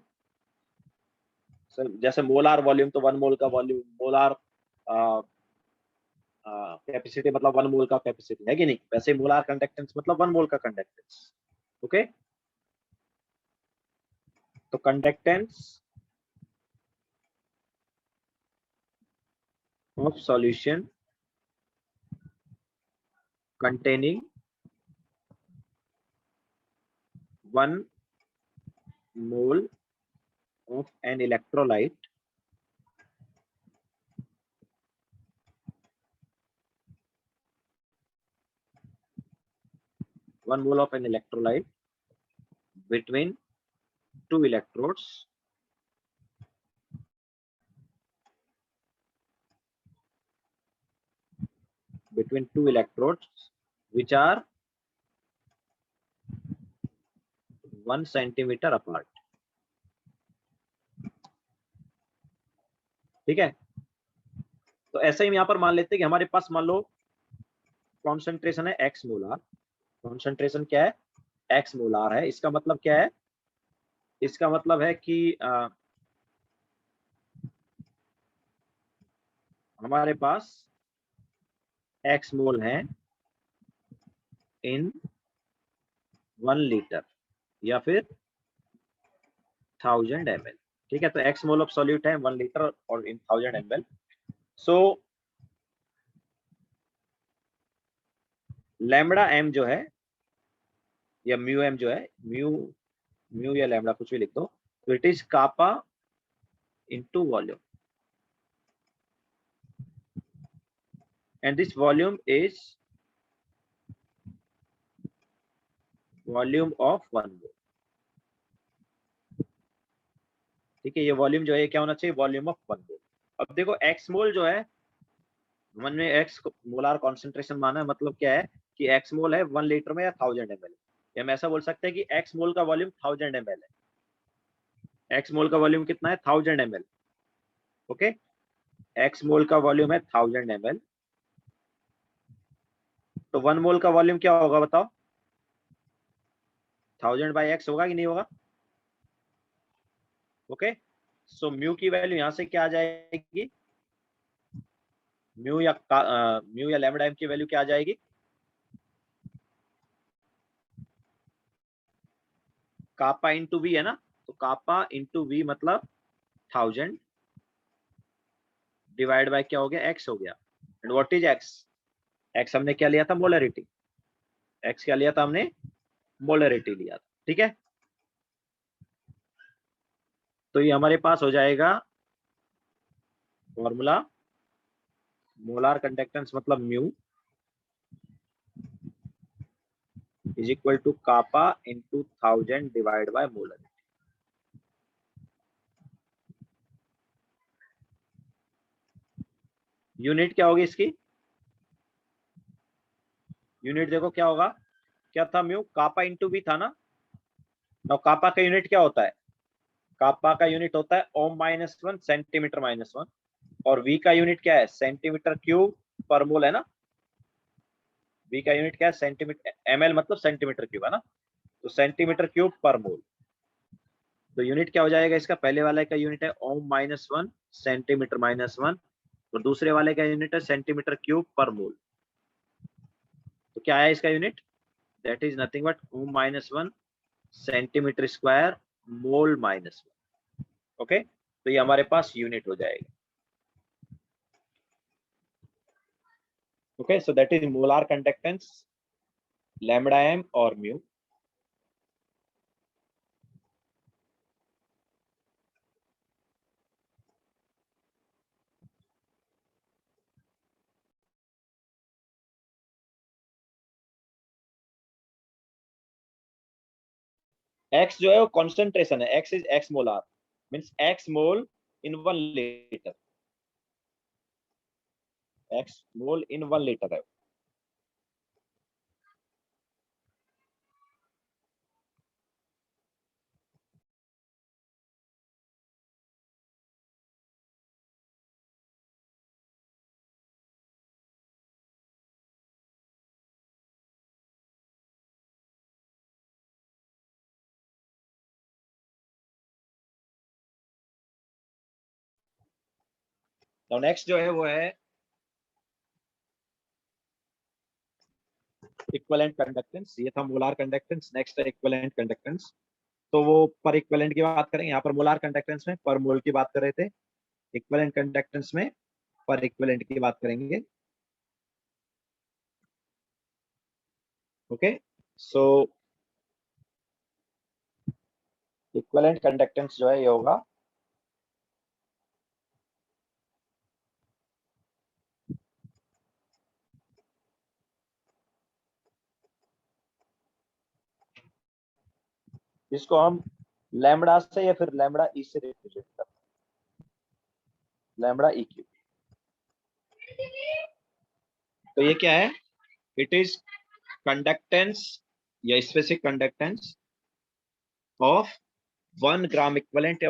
[SPEAKER 2] जैसे मोलार वॉल्यूम तो 1 मोल का वॉल्यूम, मोलार कैपेसिटी मतलब 1 मोल का कैपेसिटी है कि नहीं, वैसे मोलार कंडक्टेंस मतलब 1 मोल का कंडक्टेंस, ओके। तो conductance of solution containing 1 mole of an electrolyte between two electrodes which are 1 centimeter apart, ठीक है। तो ऐसे ही यहाँ पर मान लेते हैं कि हमारे पास मान लो कॉन्सेंट्रेशन है x मोलार, कॉन्सेंट्रेशन क्या है, x मोलार है। इसका मतलब क्या है, इसका मतलब है कि हमारे पास x मोल है इन 1 लीटर या फिर 1000 ml, ठीक है। तो x मोल ऑफ सॉल्यूट है 1 लीटर और इन 1000 ml। सो लैम्बडा m जो है या म्यू m जो है, म्यू या लैम्बडा कुछ भी लिख दो, तो it is kappa into volume, and this volume is volume of 1 mole, ठीक है। ये वॉल्यूम जो है क्या होना चाहिए, वॉल्यूम ऑफ 1 मोल। अब देखो x मोल जो है, मन में x मोलार कॉन्सेंट्रेशन माना है, मतलब क्या है कि x मोल है 1 लीटर में या 1000 ml, या हम ऐसा बोल सकते हैं कि x मोल का वॉल्यूम 1000 ml है। x मोल का वॉल्यूम कितना है, 1000 ml, ओके। x मोल का वॉल्यूम है 1000 ml, तो 1 मोल का वॉल्यूम क्या होगा बताओ, 1000 बाई x होगा कि नहीं होगा, ओके। सो म्यू की वैल्यू यहां से क्या आ जाएगी, म्यू या लैम्बडा m की वैल्यू क्या आ जाएगी, कापा इंटू वी है ना, तो कापा इंटू वी मतलब 1000 डिवाइड बाय क्या हो गया, x हो गया। And what is x, x हमने क्या लिया था, मोलरिटी, x क्या लिया था हमने, मोलरिटी लिया था, ठीक है। तो ये हमारे पास हो जाएगा फॉर्मूला, मोलार कंडक्टेंस मतलब mu is equal to kappa into 1000 divide by molarity. Unit क्या होगी इसकी, यूनिट देखो क्या होगा, क्या था म्यू, कापा इंटू वी था ना। now कापा का यूनिट क्या होता है, कापा का यूनिट होता है ओम -1 सेंटीमीटर -1, और वी का यूनिट क्या है, सेंटीमीटर क्यूब पर मोल है ना। वी का यूनिट क्या है, सेंटीमीटर, ml मतलब सेंटीमीटर क्यूब है ना, तो सेंटीमीटर क्यूब पर मोल। तो यूनिट क्या हो जाएगा इसका, पहले वाले का यूनिट है ओम -1 सेंटीमीटर -1, और दूसरे वाले का यूनिट है सेंटीमीटर क्यूब पर मोल। तो क्या है इसका unit, that is nothing but ohm -1 centimetre square mole -1, okay. तो ये हमारे पास यूनिट हो जाएगा, okay. So that is molar conductance lambda m और म्यू। x जो है वो कॉन्सेंट्रेशन है, x is x molar, means x mole in 1 litre, x mole in 1 litre है। तो नेक्स्ट जो है वो है इक्विवेलेंट कंडक्टेंस। ये था मोलार कंडक्टेंस। नेक्स्ट है इक्विवेलेंट कंडक्टेंस। तो वो पर इक्विवेलेंट की बात करेंगे। यहाँ पर मोलार कंडक्टेंस में पर मोल की बात कर रहे थे, इक्विवेलेंट कंडक्टेंस में पर इक्विवेलेंट की बात करेंगे। ओके, सो इक्विवेलेंट कंडक्टेंस जो है ये होगा इसको हम लैम्बडा से या फिर लैम्बडा ई से रिप्रेजेंट करते हैं, लैम्बडा ई क्यू। तो ये क्या है? इट इज कंडक्टेंस या specific conductance of 1 gram equivalent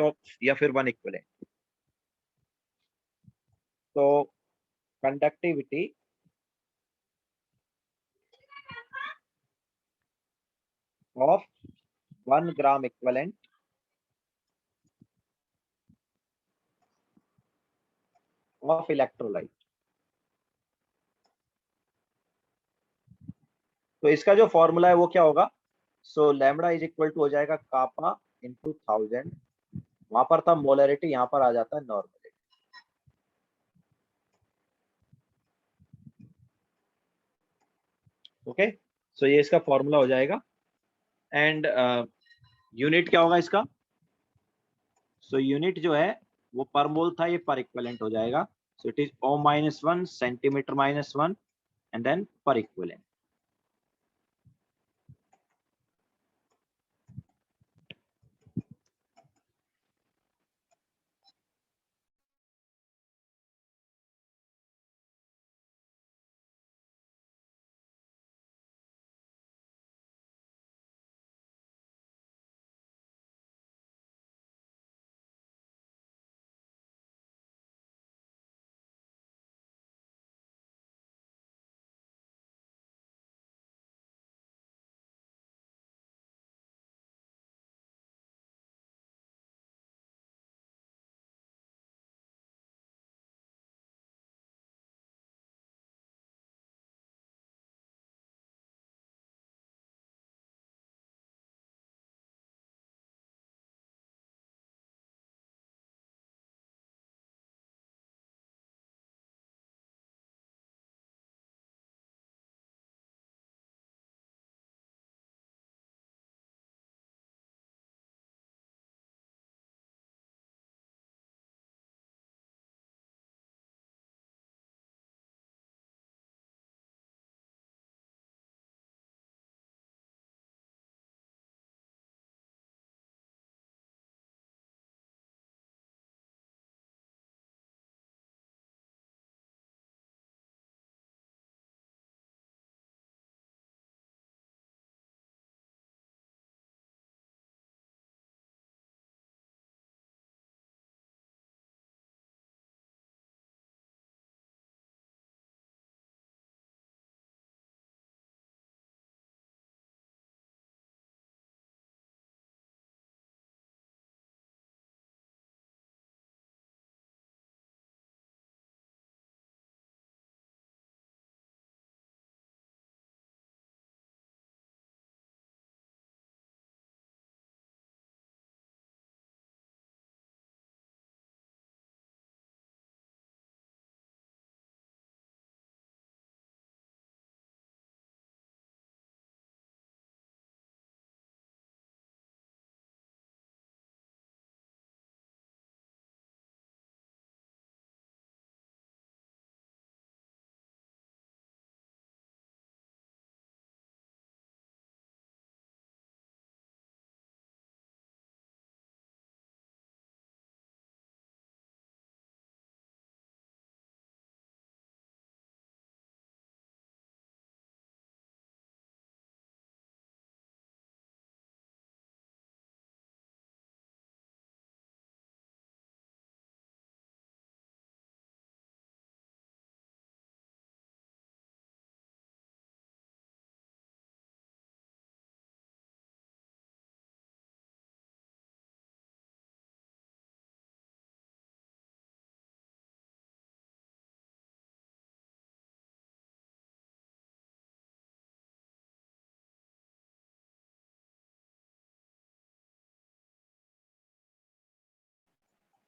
[SPEAKER 2] या फिर 1 इक्विवेलेंट। तो conductivity of 1 gram equivalent of electrolyte. तो इसका जो फॉर्मूला है वो क्या होगा? सो लैम्बडा इज इक्वल टू हो जाएगा कापा इंटू 1000। वहां पर था मोलरिटी, यहाँ पर आ जाता है नॉर्मलिटी। ओके, सो ये इसका फॉर्मूला हो जाएगा। एंड यूनिट क्या होगा इसका? सो यूनिट जो है वो पर मोल था, ये पर इक्विवेलेंट हो जाएगा। So it is O-1 centimetre -1 and then पर इक्विवेलेंट।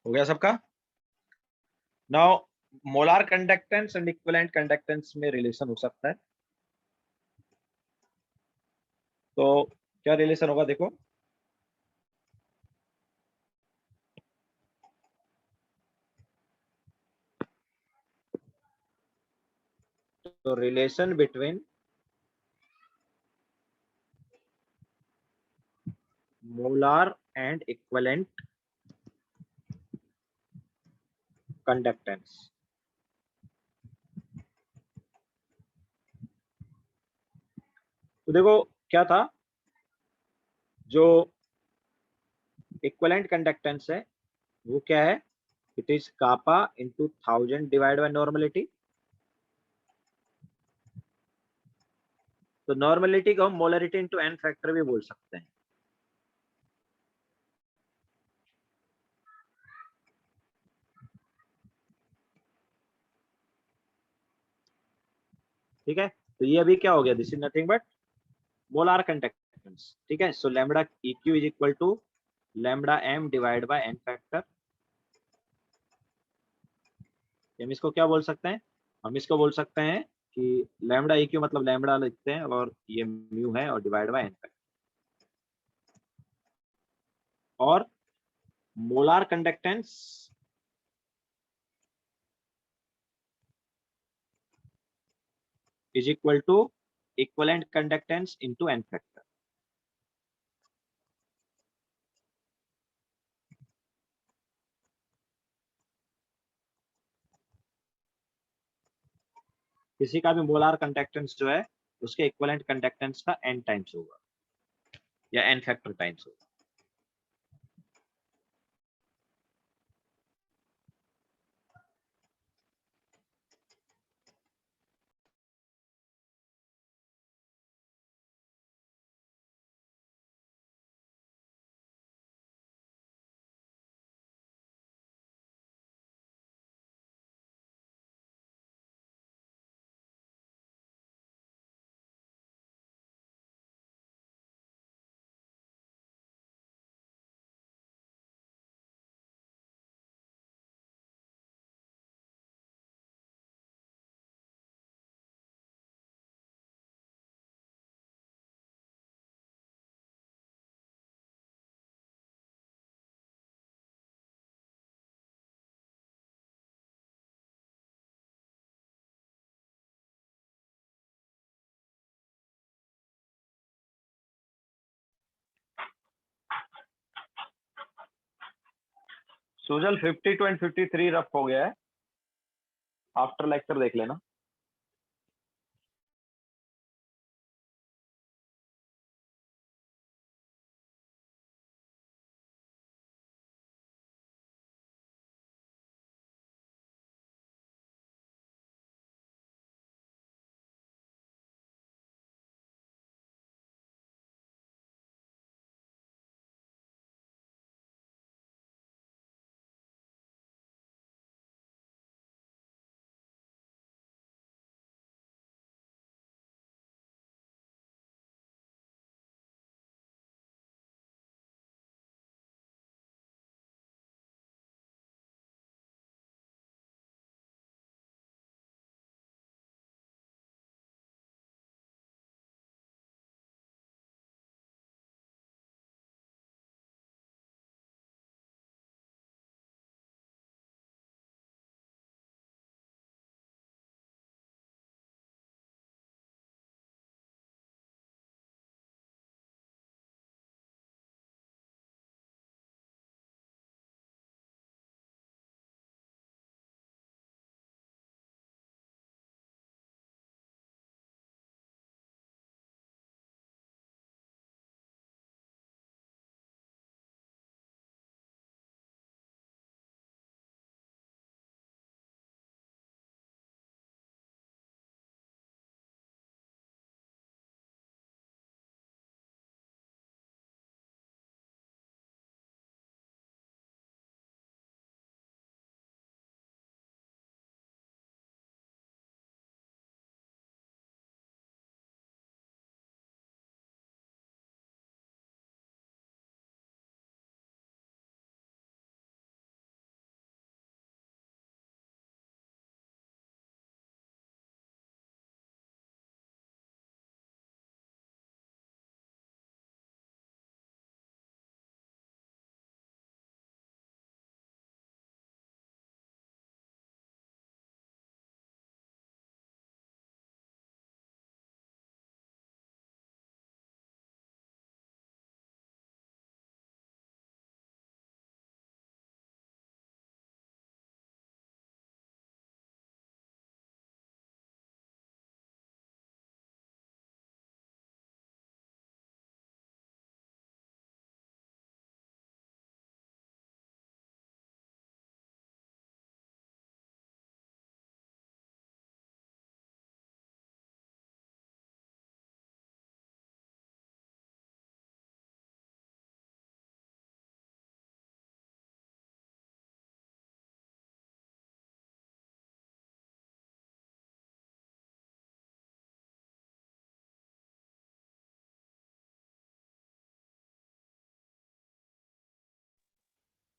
[SPEAKER 2] हो गया सबका? Now molar conductance and equivalent conductance में रिलेशन हो सकता है। तो क्या रिलेशन होगा देखो, तो relation between molar and equivalent conductance. तो देखो क्या था, जो इक्विवेलेंट कंडक्टेंस है वो क्या है, it is kappa into 1000 divide by normality. तो नॉर्मलिटी को हम मोलरिटी इंटू एन फैक्टर भी बोल सकते हैं। ठीक है, तो ये अभी क्या हो गया, this is nothing but molar conductance. ठीक है, so lambda eq is equal to lambda M divide by N factor. हम इसको क्या बोल सकते हैं, हम इसको बोल सकते हैं कि लैम्बडा इक्यू मतलब लैम्बडा लिखते हैं और ये म्यू है और डिवाइड बाय एन फैक्टर। और molar conductance is equal to equivalent conductance into N factor. किसी का भी मोलार कंडक्टेंस जो है उसके इक्विवेलेंट कंडक्टेंस का n टाइम्स होगा या n फैक्टर टाइम्स होगा।
[SPEAKER 1] सुजल 52 एंड 53 रफ हो गया है, आफ्टर लेक्चर देख लेना।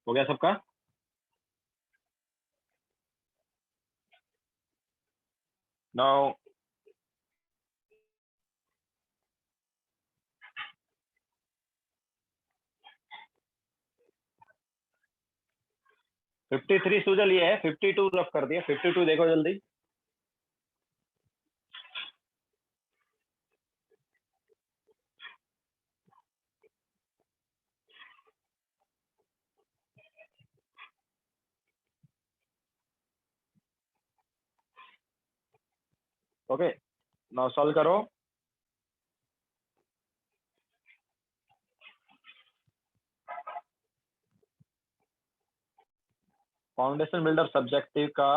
[SPEAKER 1] हो गया सबका? नाउ फिफ्टी थ्री सुजल ये है, 52 रफ कर दिया, 52 देखो जल्दी। ओके, नाउ सॉल्व करो। फाउंडेशन बिल्डर सब्जेक्टिव का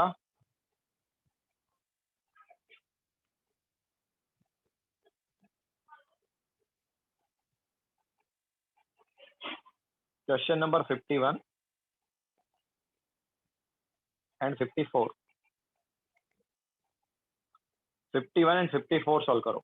[SPEAKER 1] question number 51 and 54, 51 and 54 solve करो।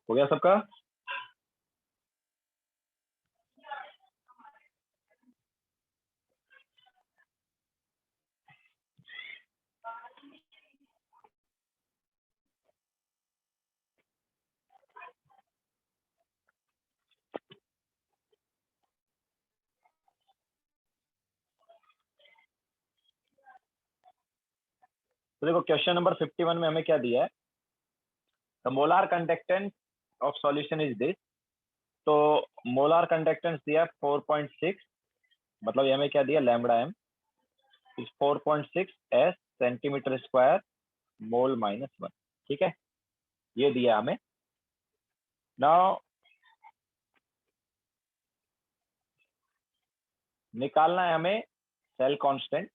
[SPEAKER 1] हो गया सबका? तो देखो क्वेश्चन नंबर 51 में हमें क्या दिया है, the molar conductance of solution is this. तो मोलार कंडक्टेंस दिया है 4.6, मतलब ये हमें क्या दिया, lambda M is 4.6 S centimetre square mole -1। ठीक है, ये दिया हमें। नाउ निकालना है हमें cell constant,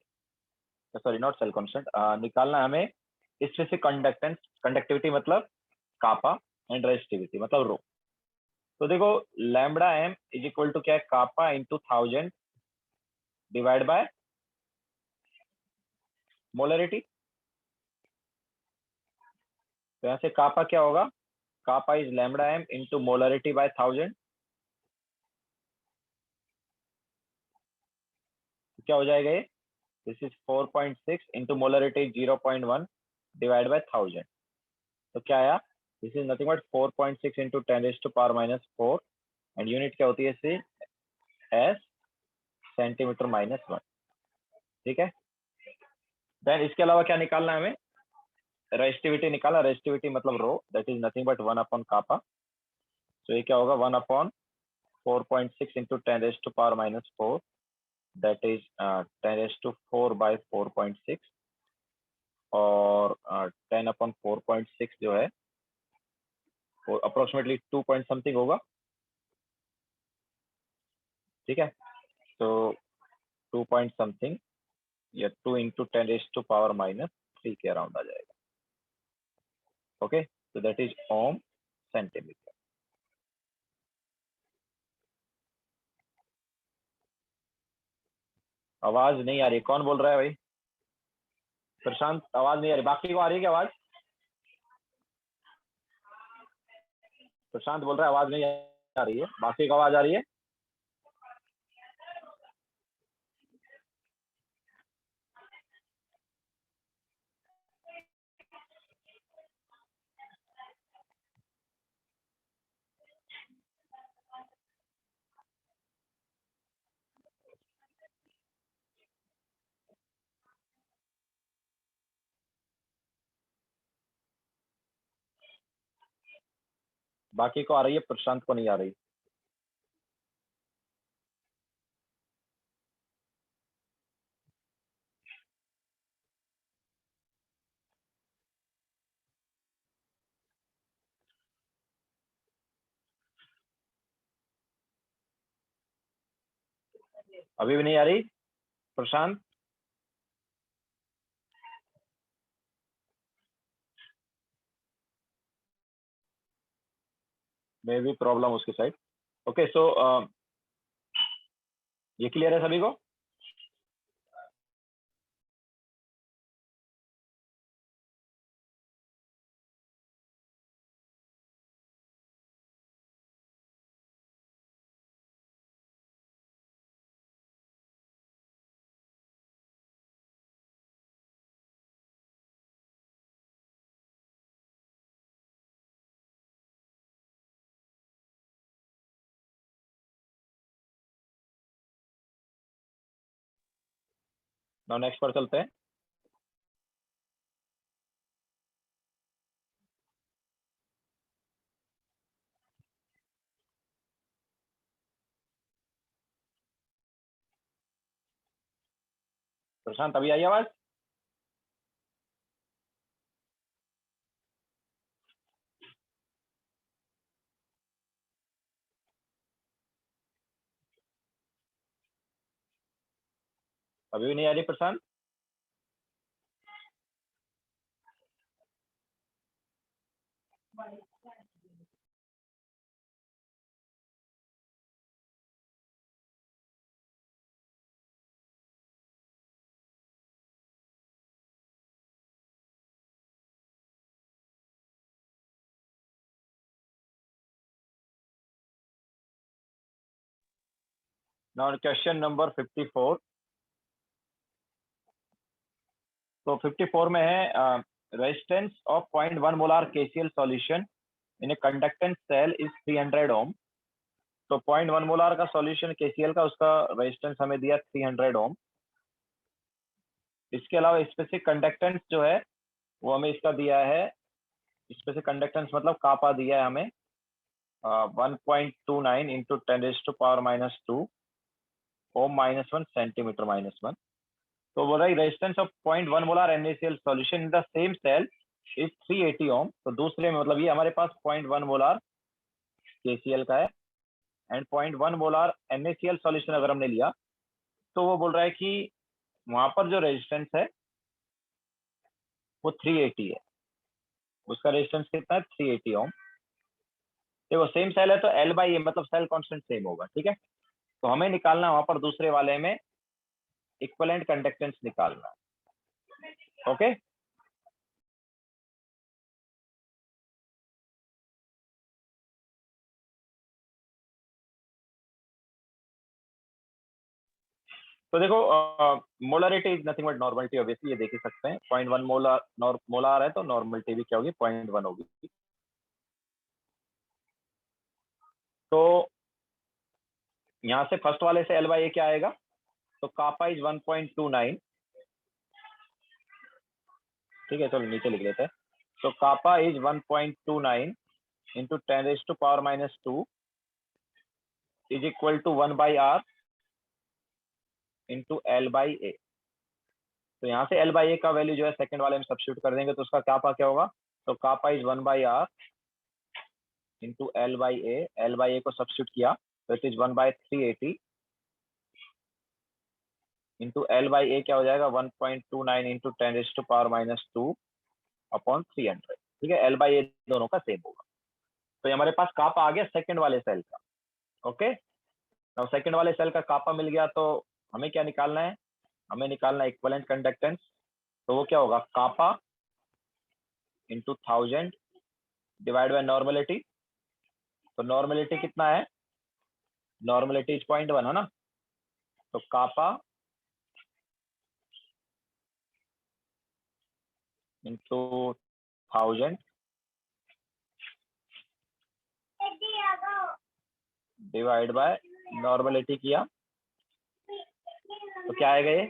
[SPEAKER 1] sorry not cell constant, निकालना है हमें स्पेसिफिक कंडक्टेंस, कंडक्टिविटी मतलब कापा, एंड रेजिस्टिविटी मतलब रो। तो देखो lambda M is equal to क्या है, kappa into 1000 divide by molarity. तो यहाँ से कापा क्या होगा, kappa is lambda M into molarity by 1000। क्या हो जाएगा ये, this is 4.6 into molarity 0.1 divide by 1000। तो क्या आया, this is nothing but 4.6 into 10⁻⁻⁴, and unit क्या होती है इससे, एस सेंटीमीटर -1। ठीक है, देन इसके अलावा क्या निकालना है हमें, रेजिस्टिविटी निकालना, रेजिस्टिविटी मतलब rho, that is nothing but 1 upon kappa. तो ये क्या होगा, 1 upon 4.6 into 10⁻⁻⁴, that is 10⁴ by 4.6, और 10 अपॉन 4.6 जो है वो अप्रोक्सीमेटली 2 पॉइंट समथिंग होगा। ठीक है, तो 2 पॉइंट समथिंग या 2 इंटू 10⁻⁻³ के अराउंड आ जाएगा। Okay, so that is ohm centimetre. आवाज नहीं आ रही, कौन बोल रहा है भाई? प्रशांत, आवाज नहीं आ रही, बाकी को आ रही है क्या आवाज? प्रशांत बोल रहा है आवाज नहीं आ रही है, बाकी को आवाज आ रही है? बाकी को आ रही है, प्रशांत को नहीं आ रही। अभी भी नहीं आ रही प्रशांत? मे भी प्रॉब्लम उसकी साइड। ओके, सो ये क्लियर है सभी को? नाउ नेक्स्ट पर चलते हैं। प्रशांत अभी आई आवाज? अभी भी नहीं आ रही प्रशांत? Now question number 54। तो 54 में है resistance of 0.1 molar KCl solution in a conductance cell is 300 ohm. तो 0.1 मोलार का सॉल्यूशन KCl का, उसका रेजिस्टेंस हमें दिया 300 ओम। इसके अलावा स्पेसिफिक कंडक्टेंस जो है वो हमें इसका दिया है, स्पेसिफिक कंडक्टेंस मतलब कापा दिया है हमें 1.29 इंटू 10⁻⁻² ओम -1 सेंटीमीटर -1। तो बोल रहा है resistance of 0.1 molar NaCl solution in the same cell is 380 ohm. तो दूसरे में मतलब ये हमारे पास 0.1 मोलार KCl का है एंड 0.1 मोलार NaCl सॉल्यूशन अगर हमने लिया तो वो बोल रहा है कि वहां पर जो रेजिस्टेंस है वो 380 है। उसका रेजिस्टेंस कितना है? 380 ओम। देखो सेम सेल है तो L/A मतलब सेल कांस्टेंट सेम होगा, ठीक है। तो हमें निकालना वहां पर दूसरे वाले में इक्विवेलेंट कंडक्टेंस निकालना, ओके। तो देखो molarity is nothing but normality, obviously ये देख ही सकते हैं। 0.1 मोलर मोलार है तो नॉर्मलिटी भी क्या होगी? 0.1 होगी। तो यहाँ से फर्स्ट वाले से L/A क्या आएगा? तो कापा इज 1.29, ठीक है। चलो नीचे लिख लेते हैं। तो kappa is 1.29 into 10⁻⁻² is equal to 1/r into L/A। तो यहाँ से L/A का वैल्यू जो है सेकंड वाले में सब्स्टिट्यूट कर देंगे तो उसका कापा क्या होगा? तो kappa is 1/r into L/A। L/A को सब्स्टिट्यूट किया तो इट इज 1/380 इंटू L/A क्या हो जाएगा? 1.29 इंटू 10⁻⁻² अपॉन 300, ठीक है। L/A दोनों का सेम होगा। तो ये हमारे पास कापा आ गया सेकंड वाले सेल का, ओके। अब सेकंड वाले सेल का कापा मिल गया तो हमें क्या निकालना है? हमें निकालना है इक्विवेलेंट कंडक्टेंस। तो वो क्या होगा? कापा इंटू 1000 डिवाइड बाय नॉर्मलिटी। तो नॉर्मलिटी कितना है? नॉर्मलिटी इज 0.1 है ना। तो कापा इंटू 1000 डिवाइड बाय नॉर्मलिटी किया तो क्या आएगा ये?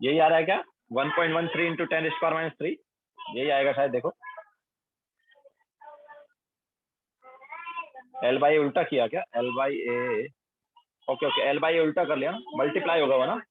[SPEAKER 1] यही आ रहा है क्या? 1.13 इंटू 10⁻³ यही आएगा शायद। देखो L/A उल्टा किया क्या? L/A, ओके ओके, L/A उल्टा कर लिया, मल्टीप्लाई होगा वो ना।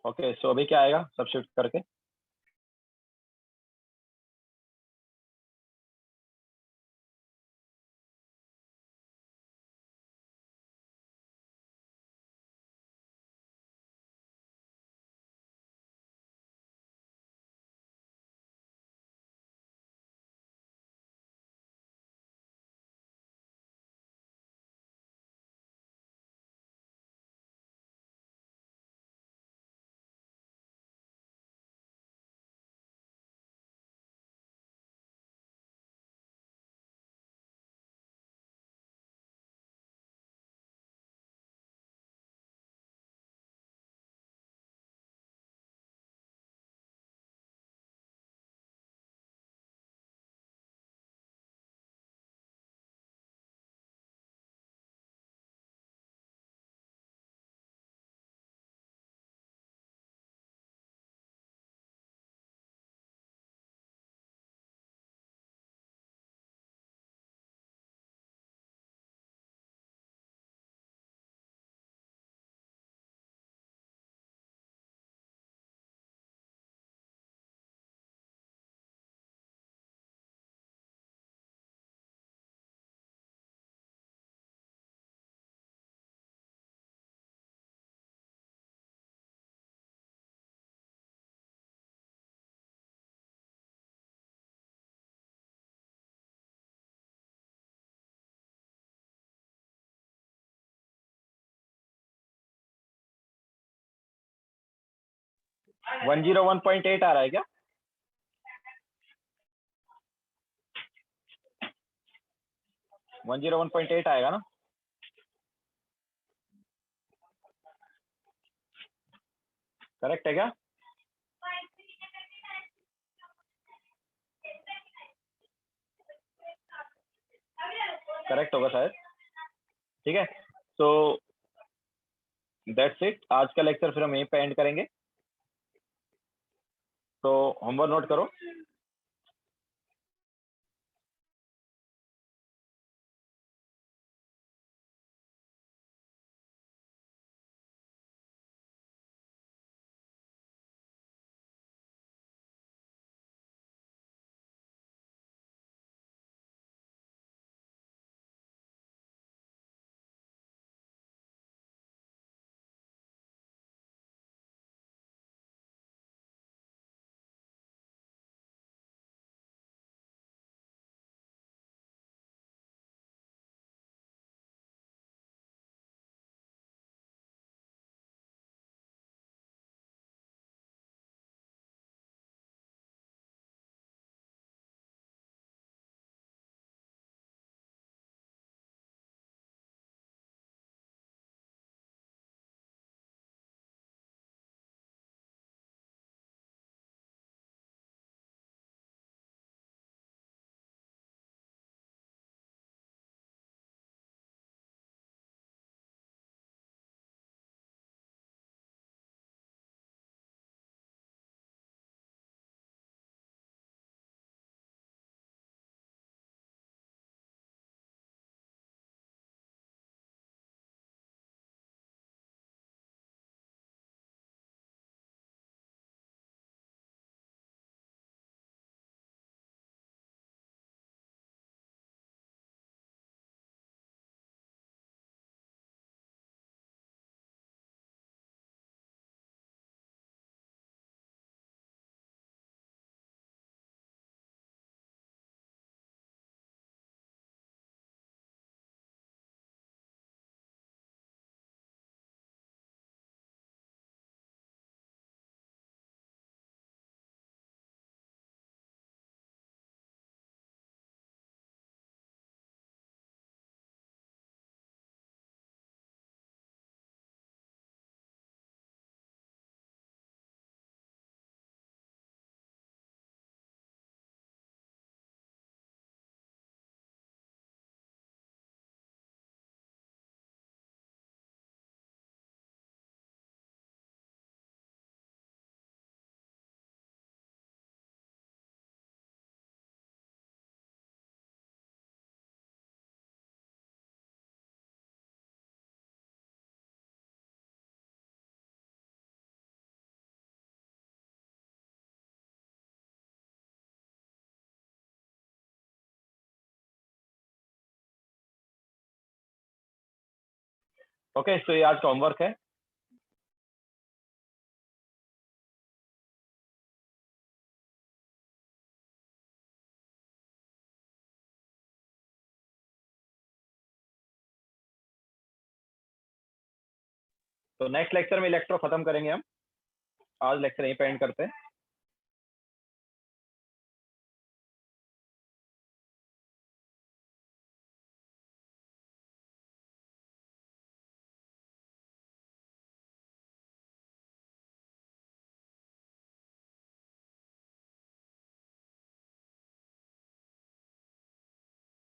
[SPEAKER 1] ओके सो अभी क्या आएगा सब्स्टिट्यूट करके? 101.8 आ रहा है क्या? वन 101.8 आएगा ना? करेक्ट है क्या? करेक्ट होगा शायद। ठीक है, तो दैट्स इट। आज का लेक्चर फिर हम यहीं पे एंड करेंगे। तो होमवर्क नोट करो। ओके, तो ये आज का होमवर्क है। तो नेक्स्ट लेक्चर में इलेक्ट्रो खत्म करेंगे हम। आज लेक्चर यहीं पे एंड करते हैं।